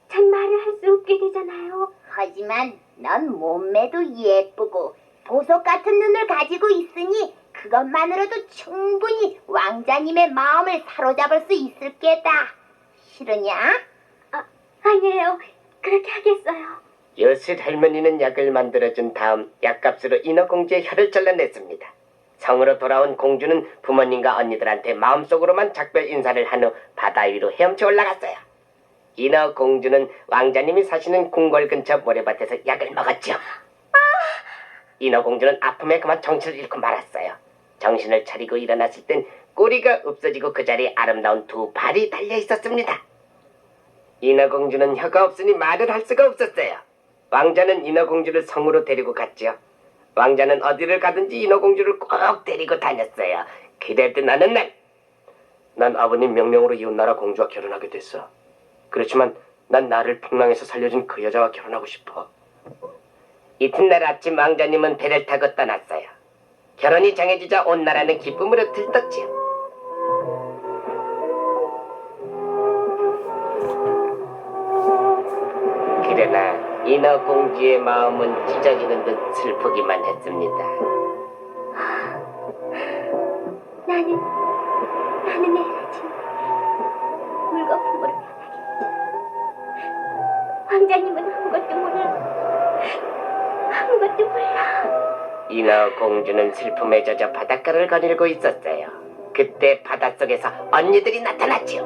전 말을 할 수 없게 되잖아요. 하지만 넌 몸매도 예쁘고 보석 같은 눈을 가지고 있으니 그것만으로도 충분히 왕자님의 마음을 사로잡을 수 있을 게다. 싫으냐? 아니에요. 그렇게 하겠어요. 요술 할머니는 약을 만들어준 다음 약값으로 인어공주의 혀를 잘라냈습니다. 성으로 돌아온 공주는 부모님과 언니들한테 마음속으로만 작별 인사를 한 후 바다 위로 헤엄쳐 올라갔어요. 인어공주는 왕자님이 사시는 궁궐 근처 모래밭에서 약을 먹었죠. 인어공주는 아픔에 그만 정신을 잃고 말았어요. 정신을 차리고 일어났을 땐 꼬리가 없어지고 그 자리에 아름다운 두 발이 달려 있었습니다. 인어공주는 혀가 없으니 말을 할 수가 없었어요. 왕자는 인어공주를 성으로 데리고 갔죠. 왕자는 어디를 가든지 인어공주를 꼭 데리고 다녔어요. 그랬던 어느 날, 난 아버님 명령으로 이웃나라 공주와 결혼하게 됐어. 그렇지만 난 나를 풍랑에서 살려준 그 여자와 결혼하고 싶어. 이튿날 아침 왕자님은 배를 타고 떠났어요. 결혼이 정해지자 온 나라는 기쁨으로 들떴지요. 그러나 인어공주의 마음은 찢어지는 듯 슬프기만 했습니다. 나는 내일 아침 물거품으로 변하겠지. 왕자님은 아무것도 몰라. 인어 공주는 슬픔에 젖어 바닷가를 거닐고 있었어요. 그때 바닷속에서 언니들이 나타났지요.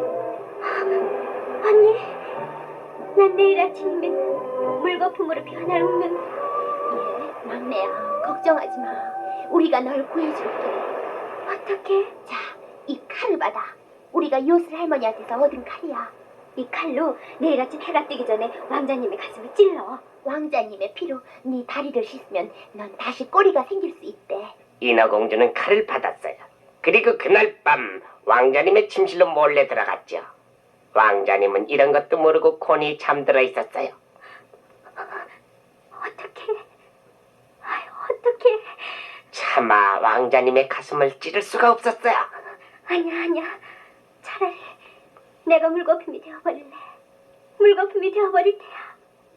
언니, 난 내일 아침이면 물거품으로 변할 운명. 예, 막내야, 걱정하지 마. 우리가 널 구해줄게. 어떻게? 자, 이 칼을 받아. 우리가 요술 할머니한테서 얻은 칼이야. 이 칼로 내일 아침 해가 뜨기 전에 왕자님의 가슴을 찔러. 왕자님의 피로 네 다리를 씻으면 넌 다시 꼬리가 생길 수 있대. 인어 공주는 칼을 받았어요. 그리고 그날 밤 왕자님의 침실로 몰래 들어갔죠. 왕자님은 이런 것도 모르고 곤히 잠들어 있었어요. 어떻게? 아유, 어떻게? 차마 왕자님의 가슴을 찌를 수가 없었어요. 아니야. 차라리 내가 물거품이 되어버릴래. 물거품이 되어버릴 테야.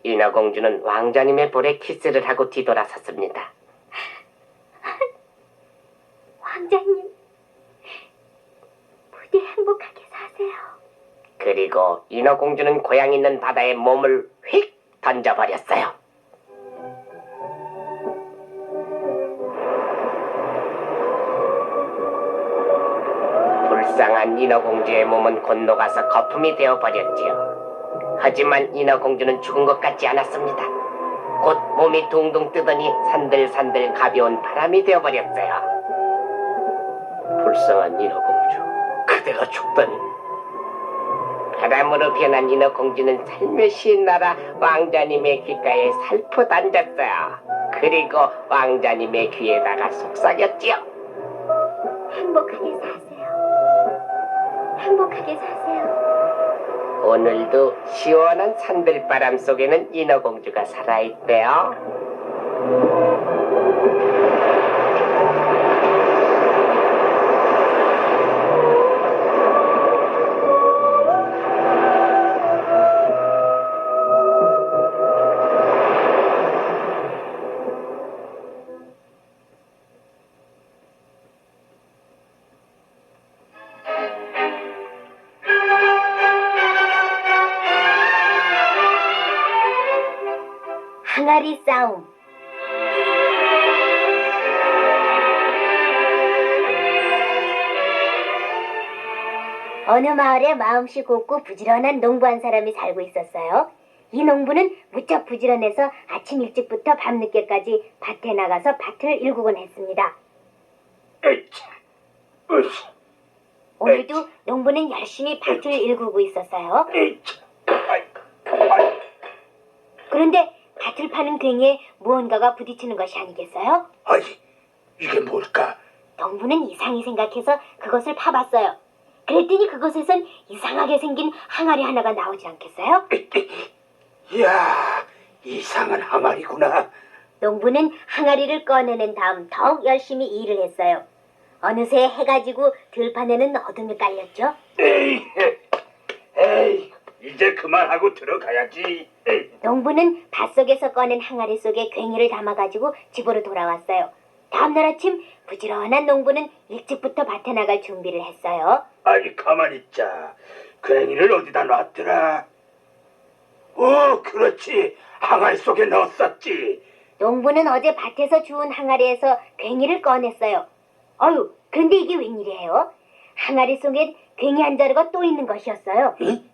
인어 공주는 왕자님의 볼에 키스를 하고 뒤돌아섰습니다. 왕자님, 부디 행복하게 사세요. 그리고 인어 공주는 고향 있는 바다에 몸을 휙 던져버렸어요. 불쌍한 인어 공주의 몸은 곧 녹아서 거품이 되어버렸지요. 하지만 인어 공주는 죽은 것 같지 않았습니다. 곧 몸이 둥둥 뜨더니 산들산들 가벼운 바람이 되어버렸어요. 불쌍한 인어 공주, 그대가 죽다니. 바람으로 변한 인어 공주는 살며시 날아 왕자님의 귓가에 살포 던졌어요. 그리고 왕자님의 귀에다가 속삭였지요. 행복하게 사세요. 행복하게 사세요. 오늘도 시원한 산들바람 속에는 인어 공주가 살아있대요. 항아리 싸움. 어느 마을에 마음씨 곱고 부지런한 농부 한 사람이 살고 있었어요. 이 농부는 무척 부지런해서 아침 일찍부터 밤늦게까지 밭에 나가서 밭을 일구곤 했습니다. 에이차, 으쌰, 오늘도 농부는 열심히 밭을 일구고 있었어요. 에이차, 아이, 그런데 밭을 파는 괭이에 무언가가 부딪히는 것이 아니겠어요? 아이, 이게 뭘까? 농부는 이상히 생각해서 그것을 파봤어요. 그랬더니 그곳에선 이상하게 생긴 항아리 하나가 나오지 않겠어요? 이야, 이상한 항아리구나. 농부는 항아리를 꺼내낸 다음 더욱 열심히 일을 했어요. 어느새 해가 지고 들판에는 어둠이 깔렸죠. 에이, 이제 그만하고 들어가야지. 에이. 농부는 밭속에서 꺼낸 항아리 속에 괭이를 담아가지고 집으로 돌아왔어요. 다음날 아침 부지런한 농부는 일찍부터 밭에 나갈 준비를 했어요. 아니, 가만히 있자. 괭이를 어디다 놨더라? 그렇지. 항아리 속에 넣었었지. 농부는 어제 밭에서 주운 항아리에서 괭이를 꺼냈어요. 그런데 이게 웬일이에요? 항아리 속엔 괭이 한 자루가 또 있는 것이었어요. 응?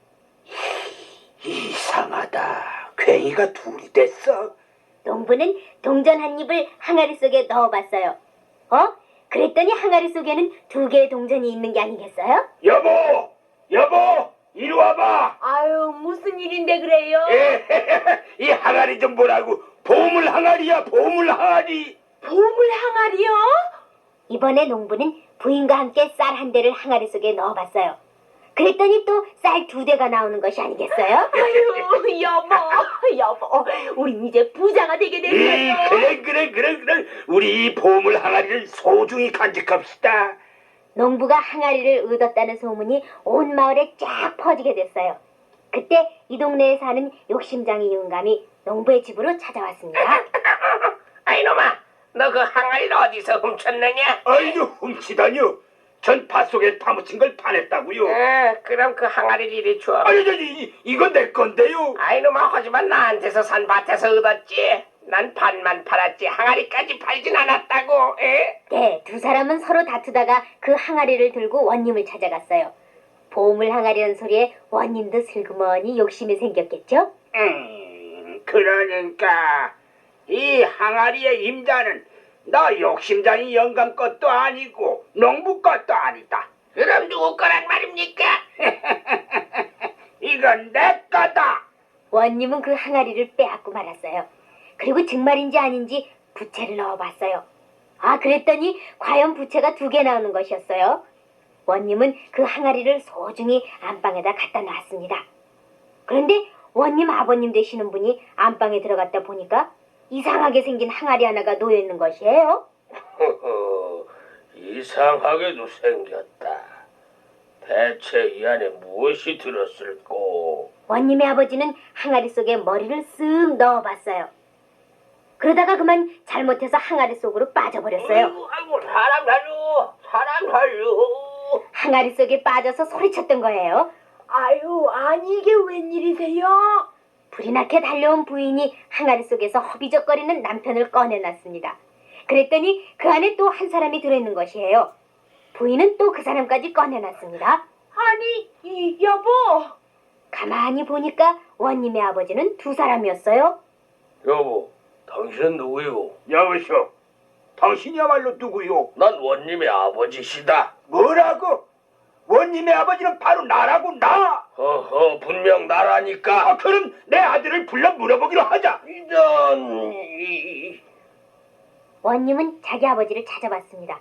이상하다. 괭이가 둘이 됐어. 농부는 동전 한 입을 항아리 속에 넣어봤어요. 그랬더니 항아리 속에는 2개의 동전이 있는 게 아니겠어요? 여보, 이리 와봐. 아유, 무슨 일인데 그래요? 이 항아리 좀 보라고. 보물 항아리야, 보물 항아리. 보물 항아리요? 이번에 농부는 부인과 함께 쌀 한 대를 항아리 속에 넣어봤어요. 그랬더니 또 쌀 2대가 나오는 것이 아니겠어요? 아유, 여보, 우린 이제 부자가 되게 됐어요. 그래. 우리 이 보물 항아리를 소중히 간직합시다. 농부가 항아리를 얻었다는 소문이 온 마을에 쫙 퍼지게 됐어요. 그때 이 동네에 사는 욕심장이 영감이 농부의 집으로 찾아왔습니다. 아이놈아, 너 그 항아리를 어디서 훔쳤느냐? 아이고, 훔치다뇨. 전 밭속에 파묻힌 걸 파냈다고요. 그럼 그 항아리를 이리 줘. 이건 내 건데요. 아이놈아, 하지만 나한테서 산 밭에서 얻었지. 난 반만 팔았지 항아리까지 팔진 않았다고. 에? 네, 두 사람은 서로 다투다가 그 항아리를 들고 원님을 찾아갔어요. 보물 항아리라는 소리에 원님도 슬그머니 욕심이 생겼겠죠? 그러니까 이 항아리의 임자는 너 욕심장이 영감 것도 아니고 농부 것도 아니다. 그럼 누구 거란 말입니까? 이건 내 거다. 원님은 그 항아리를 빼앗고 말았어요. 그리고 정말인지 아닌지 부채를 넣어봤어요. 아, 그랬더니 과연 부채가 2개 나오는 것이었어요. 원님은 그 항아리를 소중히 안방에다 갖다 놨습니다. 그런데 원님 아버님 되시는 분이 안방에 들어갔다 보니까 이상하게 생긴 항아리 하나가 놓여있는 것이에요. 허허, 이상하게도 생겼다. 대체 이 안에 무엇이 들었을꼬? 원님의 아버지는 항아리 속에 머리를 쓱 넣어봤어요. 그러다가 그만 잘못해서 항아리 속으로 빠져버렸어요. 아이고, 사람 살려. 항아리 속에 빠져서 소리쳤던 거예요. 아유, 아니 이게 웬일이세요? 불이 나게 달려온 부인이 항아리 속에서 허비적거리는 남편을 꺼내놨습니다. 그랬더니 그 안에 또 한 사람이 들어있는 것이에요. 부인은 또 그 사람까지 꺼내놨습니다. 아니, 여보. 가만히 보니까 원님의 아버지는 2 사람이었어요. 여보, 당신은 누구요? 여보시오, 당신이야말로 누구요? 난 원님의 아버지시다. 뭐라고? 원님의 아버지는 바로 나라고, 나. 허허, 분명 나라니까. 그럼 내 아들을 불러 물어보기로 하자. 이런... 원님은 자기 아버지를 찾아봤습니다.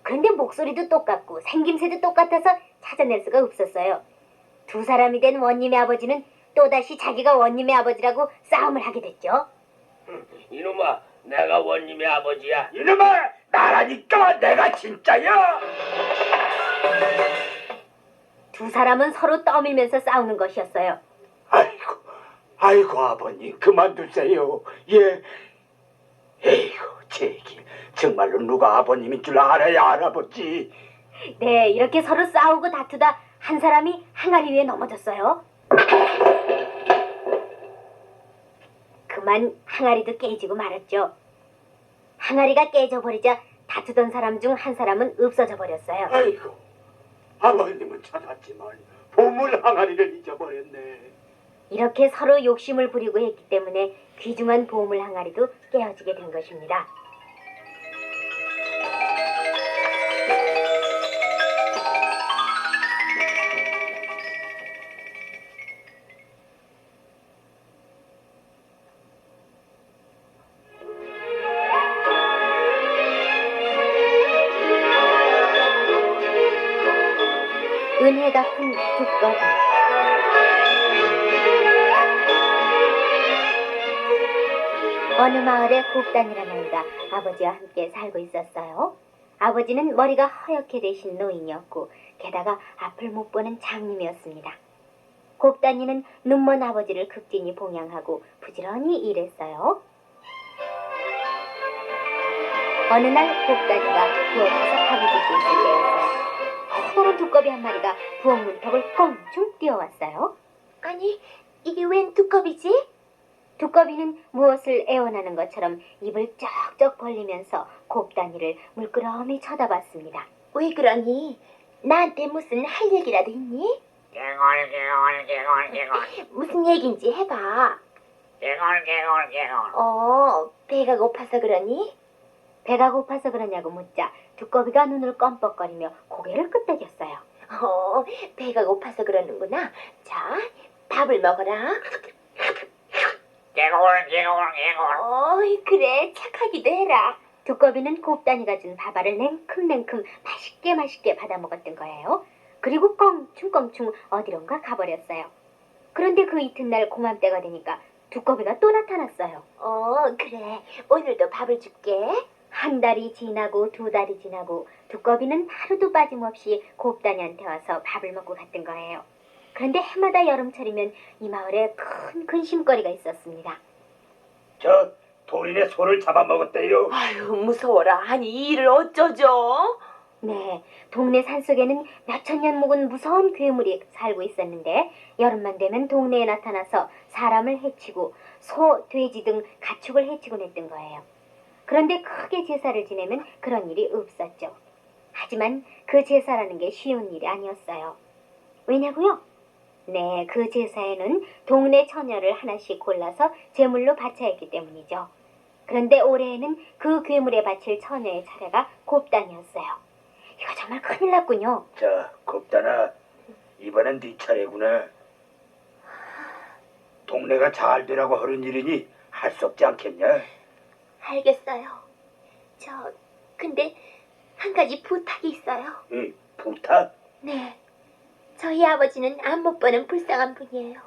그런데 목소리도 똑같고 생김새도 똑같아서 찾아낼 수가 없었어요. 2 사람이 된 원님의 아버지는 또다시 자기가 원님의 아버지라고 싸움을 하게 됐죠. 이놈아, 내가 원님의 아버지야. 이놈아, 나라니까 내가 진짜야. 2 사람은 서로 떠밀면서 싸우는 것이었어요. 아이고 아버님 그만두세요. 예. 에이구 제길 정말로 누가 아버님인 줄 알아야 알아보지. 네, 이렇게 서로 싸우고 다투다 한 사람이 항아리 위에 넘어졌어요. 그만 항아리도 깨지고 말았죠. 항아리가 깨져버리자 다투던 사람 중 한 사람은 없어져 버렸어요. 아이고 아버님은 찾았지만 보물 항아리를 잊어버렸네. 이렇게 서로 욕심을 부리고 했기 때문에 귀중한 보물 항아리도 깨어지게 된 것입니다. 은혜가 큰 두꺼비. 어느 마을에 곱단이라는 아이가 아버지와 함께 살고 있었어요. 아버지는 머리가 허옇게 되신 노인이었고 게다가 앞을 못 보는 장님이었습니다. 곱단이는 눈먼 아버지를 극진히 봉양하고 부지런히 일했어요. 어느 날 곱단이가 부엌에서 밥을 짓고 있을 때였어요. 커다란 두꺼비 한 마리가 부엌 문턱을 껑충 뛰어왔어요. 아니, 이게 웬 두꺼비지? 두꺼비는 무엇을 애원하는 것처럼 입을 쩍쩍 벌리면서 곱단이를 물끄러미 쳐다봤습니다. 왜 그러니? 나한테 무슨 할 얘기라도 있니? 개걸. 무슨 얘긴지 해봐. 개걸. 배가 고파서 그러니? 배가 고파서 그러냐고 묻자 두꺼비가 눈을 껌뻑거리며 고개를 끄덕였어요. 배가 고파서 그러는구나. 자, 밥을 먹어라. 개걸. 그래, 착하기도 해라. 두꺼비는 곱단이가 준 밥알을 냉큼냉큼 맛있게 받아 먹었던 거예요. 그리고 껑충껑충 어디론가 가버렸어요. 그런데 그 이튿날 고맘때가 되니까 두꺼비가 또 나타났어요. 그래. 오늘도 밥을 줄게. 1달이 지나고 2달이 지나고 두꺼비는 하루도 빠짐없이 곱단이한테 와서 밥을 먹고 갔던 거예요. 그런데 해마다 여름철이면 이 마을에 큰 근심거리가 있었습니다. 저 도인의 소를 잡아먹었대요. 아유, 무서워라. 아니, 이 일을 어쩌죠? 네, 동네 산속에는 몇천 년 묵은 무서운 괴물이 살고 있었는데 여름만 되면 동네에 나타나서 사람을 해치고 소, 돼지 등 가축을 해치곤 했던 거예요. 그런데 크게 제사를 지내면 그런 일이 없었죠. 하지만 그 제사라는 게 쉬운 일이 아니었어요. 왜냐고요? 네, 그 제사에는 동네 처녀를 하나씩 골라서 제물로 바쳐야 했기 때문이죠. 그런데 올해에는 그 괴물에 바칠 처녀의 차례가 곱단이었어요. 이거 정말 큰일 났군요. 자, 곱단아, 이번엔 네 차례구나. 동네가 잘 되라고 하는 일이니 할 수 없지 않겠냐? 알겠어요. 근데 한 가지 부탁이 있어요. 이 부탁? 네, 저희 아버지는 안 못 버는 불쌍한 분이에요.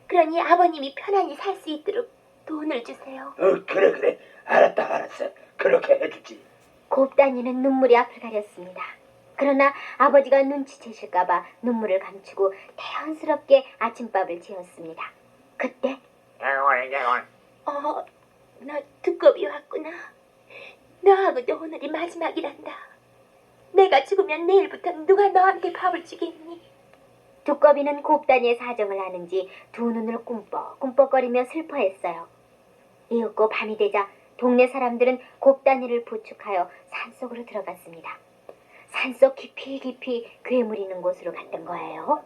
그러니 아버님이 편안히 살 수 있도록 돈을 주세요. 그래. 알았어. 그렇게 해주지. 곱단이는 눈물이 앞을 가렸습니다. 그러나 아버지가 눈치채실까봐 눈물을 감추고 태연스럽게 아침밥을 지었습니다. 그때 너 두꺼비 왔구나. 너하고도 오늘이 마지막이란다. 내가 죽으면 내일부터 누가 너한테 밥을 주겠니? 두꺼비는 곱단이의 사정을 아는지 두 눈을 꿈뻑꿈뻑거리며 슬퍼했어요. 이윽고 밤이 되자 동네 사람들은 곱단이를 부축하여 산속으로 들어갔습니다. 산속 깊이 괴물이 있는 곳으로 갔던 거예요.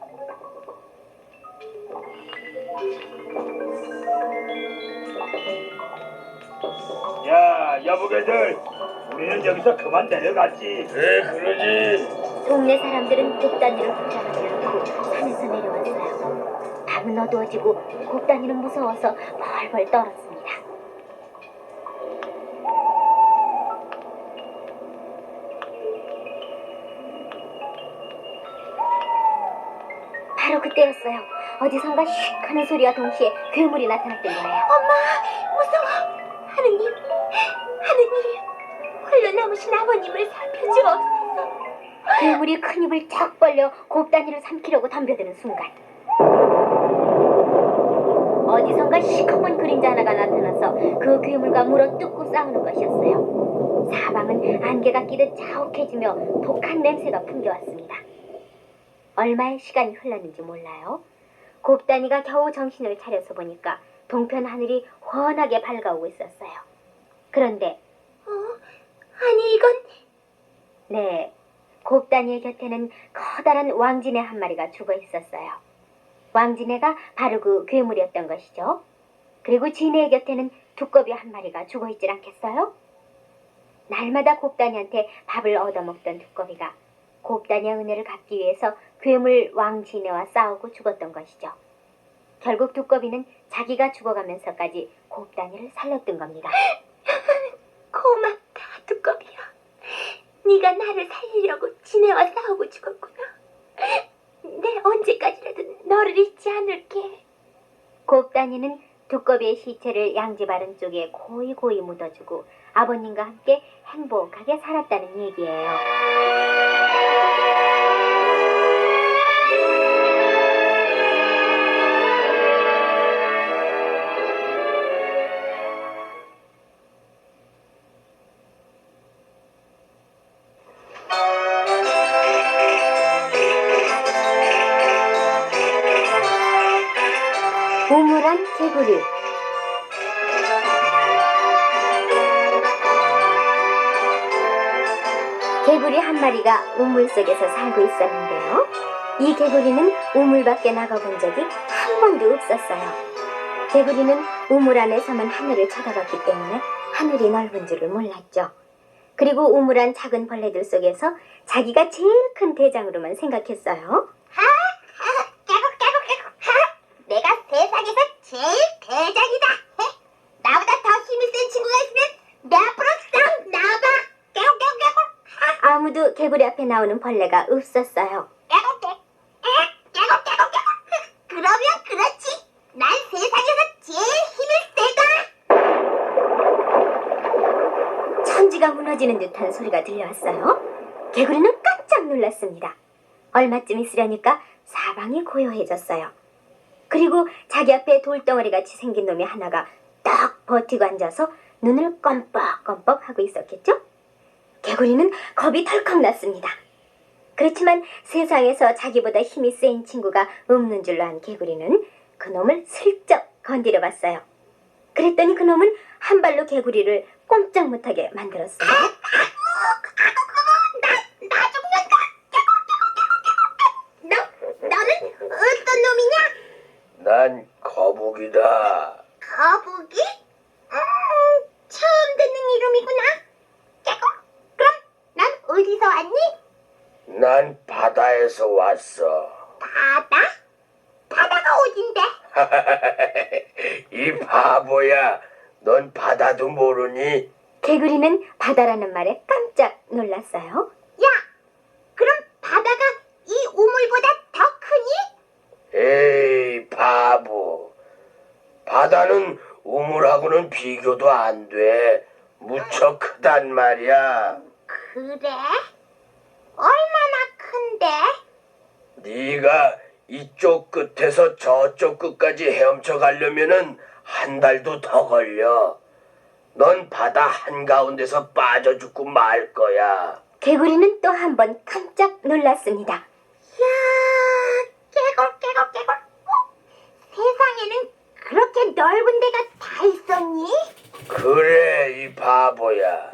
야, 여보게들, 우리는 여기서 그만 내려가지. 그러지. 동네 사람들은 곱단이를 붙잡지 않고 산에서 내려왔어요. 밤은 어두워지고 곱단이는 무서워서 벌벌 떨었습니다. 바로 그때였어요. 어디선가 슉 하는 소리와 동시에 괴물이 나타났던 거예요. 엄마, 무서워. 하느님, 홀로 남으신 아버님을 살펴주옵소서. 괴물이 큰 입을 쫙 벌려 곱단이를 삼키려고 덤벼드는 순간 어디선가 시커먼 그림자 하나가 나타나서 그 괴물과 물어뜯고 싸우는 것이었어요. 사방은 안개가 끼듯 자욱해지며 독한 냄새가 풍겨왔습니다. 얼마의 시간이 흘렀는지 몰라요. 곱단이가 겨우 정신을 차려서 보니까 동편 하늘이 환하게 밝아오고 있었어요. 그런데 아니 이건... 네, 곱단이의 곁에는 커다란 왕지네 한 마리가 죽어 있었어요. 왕지네가 바로 그 괴물이었던 것이죠. 그리고 지네의 곁에는 두꺼비 한 마리가 죽어 있질 않겠어요? 날마다 곱단이한테 밥을 얻어먹던 두꺼비가 곱단이의 은혜를 갚기 위해서 괴물 왕지네와 싸우고 죽었던 것이죠. 결국 두꺼비는 자기가 죽어가면서까지 곱단이를 살렸던 겁니다. 고맙다, 두꺼비야. 네가 나를 살리려고 지네와 싸우고 죽었구나. 내 언제까지라도 너를 잊지 않을게. 곱단이는 두꺼비의 시체를 양지 바른 쪽에 고이 묻어주고 아버님과 함께 행복하게 살았다는 얘기예요. 우물안 개구리. 개구리 한 마리가 우물 속에서 살고 있었는데요. 이 개구리는 우물 밖에 나가본 적이 한 번도 없었어요. 개구리는 우물 안에서만 하늘을 쳐다봤기 때문에 하늘이 넓은 줄을 몰랐죠. 그리고 우물 안 작은 벌레들 속에서 자기가 제일 큰 대장으로만 생각했어요. 내가 세상에서 제일 대장이다. 나보다 더 힘이 센 친구가 있으면 내 앞으로 싹 나와봐. 아무도 개구리 앞에 나오는 벌레가 없었어요. 그러면 그렇지. 난 세상에서 제일 힘이 세다. 천지가 무너지는 듯한 소리가 들려왔어요. 개구리는 깜짝 놀랐습니다. 얼마쯤 있으려니까 사방이 고요해졌어요. 그리고 자기 앞에 돌덩어리같이 생긴 놈이 하나가 딱 버티고 앉아서 눈을 껌뻑껌뻑 하고 있었겠죠? 개구리는 겁이 덜컥 났습니다. 그렇지만 세상에서 자기보다 힘이 센 친구가 없는 줄로 안 개구리는 그놈을 슬쩍 건드려 봤어요. 그랬더니 그놈은 한 발로 개구리를 꼼짝 못하게 만들었어요. 너는 어떤 놈이냐? 난 거북이다. 거북이? 처음 듣는 이름이구나. 그럼 난 어디서 왔니? 난 바다에서 왔어. 바다? 바다가 어딘데? 이 바보야, 넌 바다도 모르니? 개구리는 바다라는 말에 깜짝 놀랐어요. 야, 그럼 바다가 이 우물보다 더 크니? 에이, 바보. 바다는 우물하고는 비교도 안 돼. 무척 크단 말이야. 그래? 얼마나 큰데? 네가 이쪽 끝에서 저쪽 끝까지 헤엄쳐 가려면은 한 달도 더 걸려. 넌 바다 한가운데서 빠져 죽고 말 거야. 개구리는 또 한 번 깜짝 놀랐습니다. 야, 깨골. 세상에는 그렇게 넓은 데가 다 있었니? 그래, 이 바보야.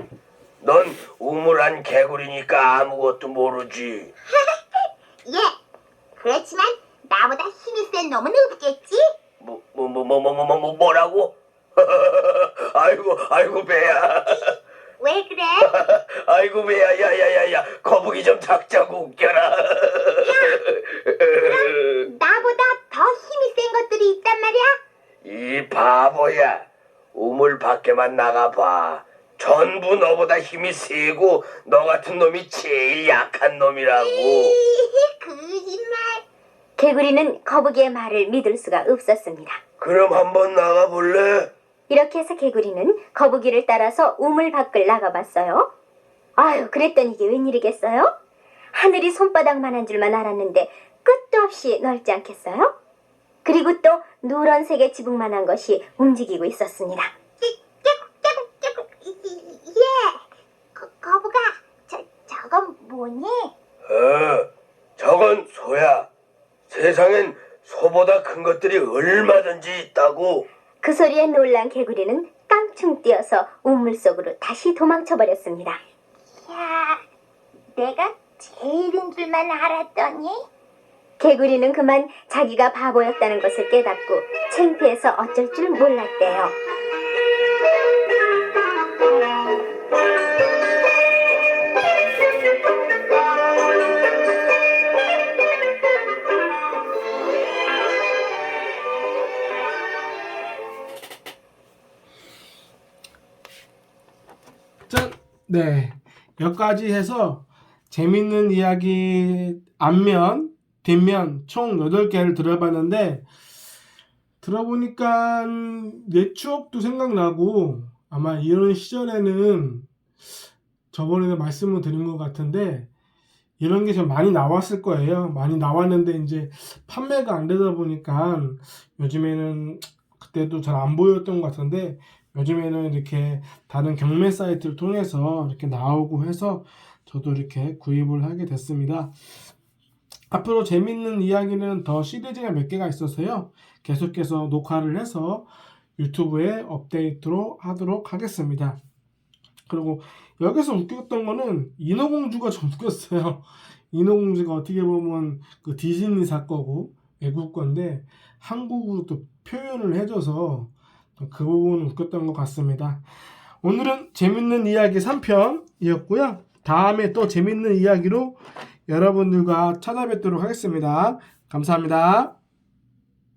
넌 우물한 개구리니까 아무것도 모르지. 예, 그렇지만 나보다 힘이 센 놈은 없겠지? 뭐라고? 아이고, 배야. 왜 그래? 아이고, 배야, 야야야야, 거북이 좀 작자고 웃겨라. 나보다 더 힘이 센 것들이 있단 말이야? 이 바보야, 우물 밖에만 나가봐. 전부 너보다 힘이 세고 너 같은 놈이 제일 약한 놈이라고. 거짓말. 개구리는 거북이의 말을 믿을 수가 없었습니다. 그럼 한번 나가볼래? 이렇게 해서 개구리는 거북이를 따라서 우물 밖을 나가봤어요. 아유, 그랬더니 이게 웬일이겠어요? 하늘이 손바닥만한 줄만 알았는데 끝도 없이 넓지 않겠어요? 그리고 또 누런색의 지붕만한 것이 움직이고 있었습니다. 예, 거북아, 저건 뭐니? 저건 소야. 세상엔 소보다 큰 것들이 얼마든지 있다고. 그 소리에 놀란 개구리는 깡충 뛰어서 우물 속으로 다시 도망쳐버렸습니다. 야, 내가 제일인 줄만 알았더니. 개구리는 그만 자기가 바보였다는 것을 깨닫고 창피해서 어쩔 줄 몰랐대요. 짠! 네, 여기까지 해서 재밌는 이야기 앞면, 뒷면 총 8개를 들어봤는데 들어보니까 내 추억도 생각나고 아마 이런 시절에는 저번에도 말씀을 드린 것 같은데 이런 게 좀 많이 나왔을 거예요. 많이 나왔는데 이제 판매가 안 되다 보니까 요즘에는 그때도 잘 안 보였던 것 같은데 요즘에는 이렇게 다른 경매 사이트를 통해서 이렇게 나오고 해서 저도 이렇게 구입을 하게 됐습니다. 앞으로 재밌는 이야기는 더 시리즈가 몇 개가 있어서요. 계속해서 녹화를 해서 유튜브에 업데이트로 하도록 하겠습니다. 그리고 여기서 웃겼던 거는 인어공주가 좀 웃겼어요. 인어공주가 어떻게 보면 그 디즈니사 거고 외국 건데 한국으로 또 표현을 해줘서 그 부분은 웃겼던 것 같습니다. 오늘은 재밌는 이야기 3편이었고요. 다음에 또 재밌는 이야기로 여러분들과 찾아뵙도록 하겠습니다. 감사합니다.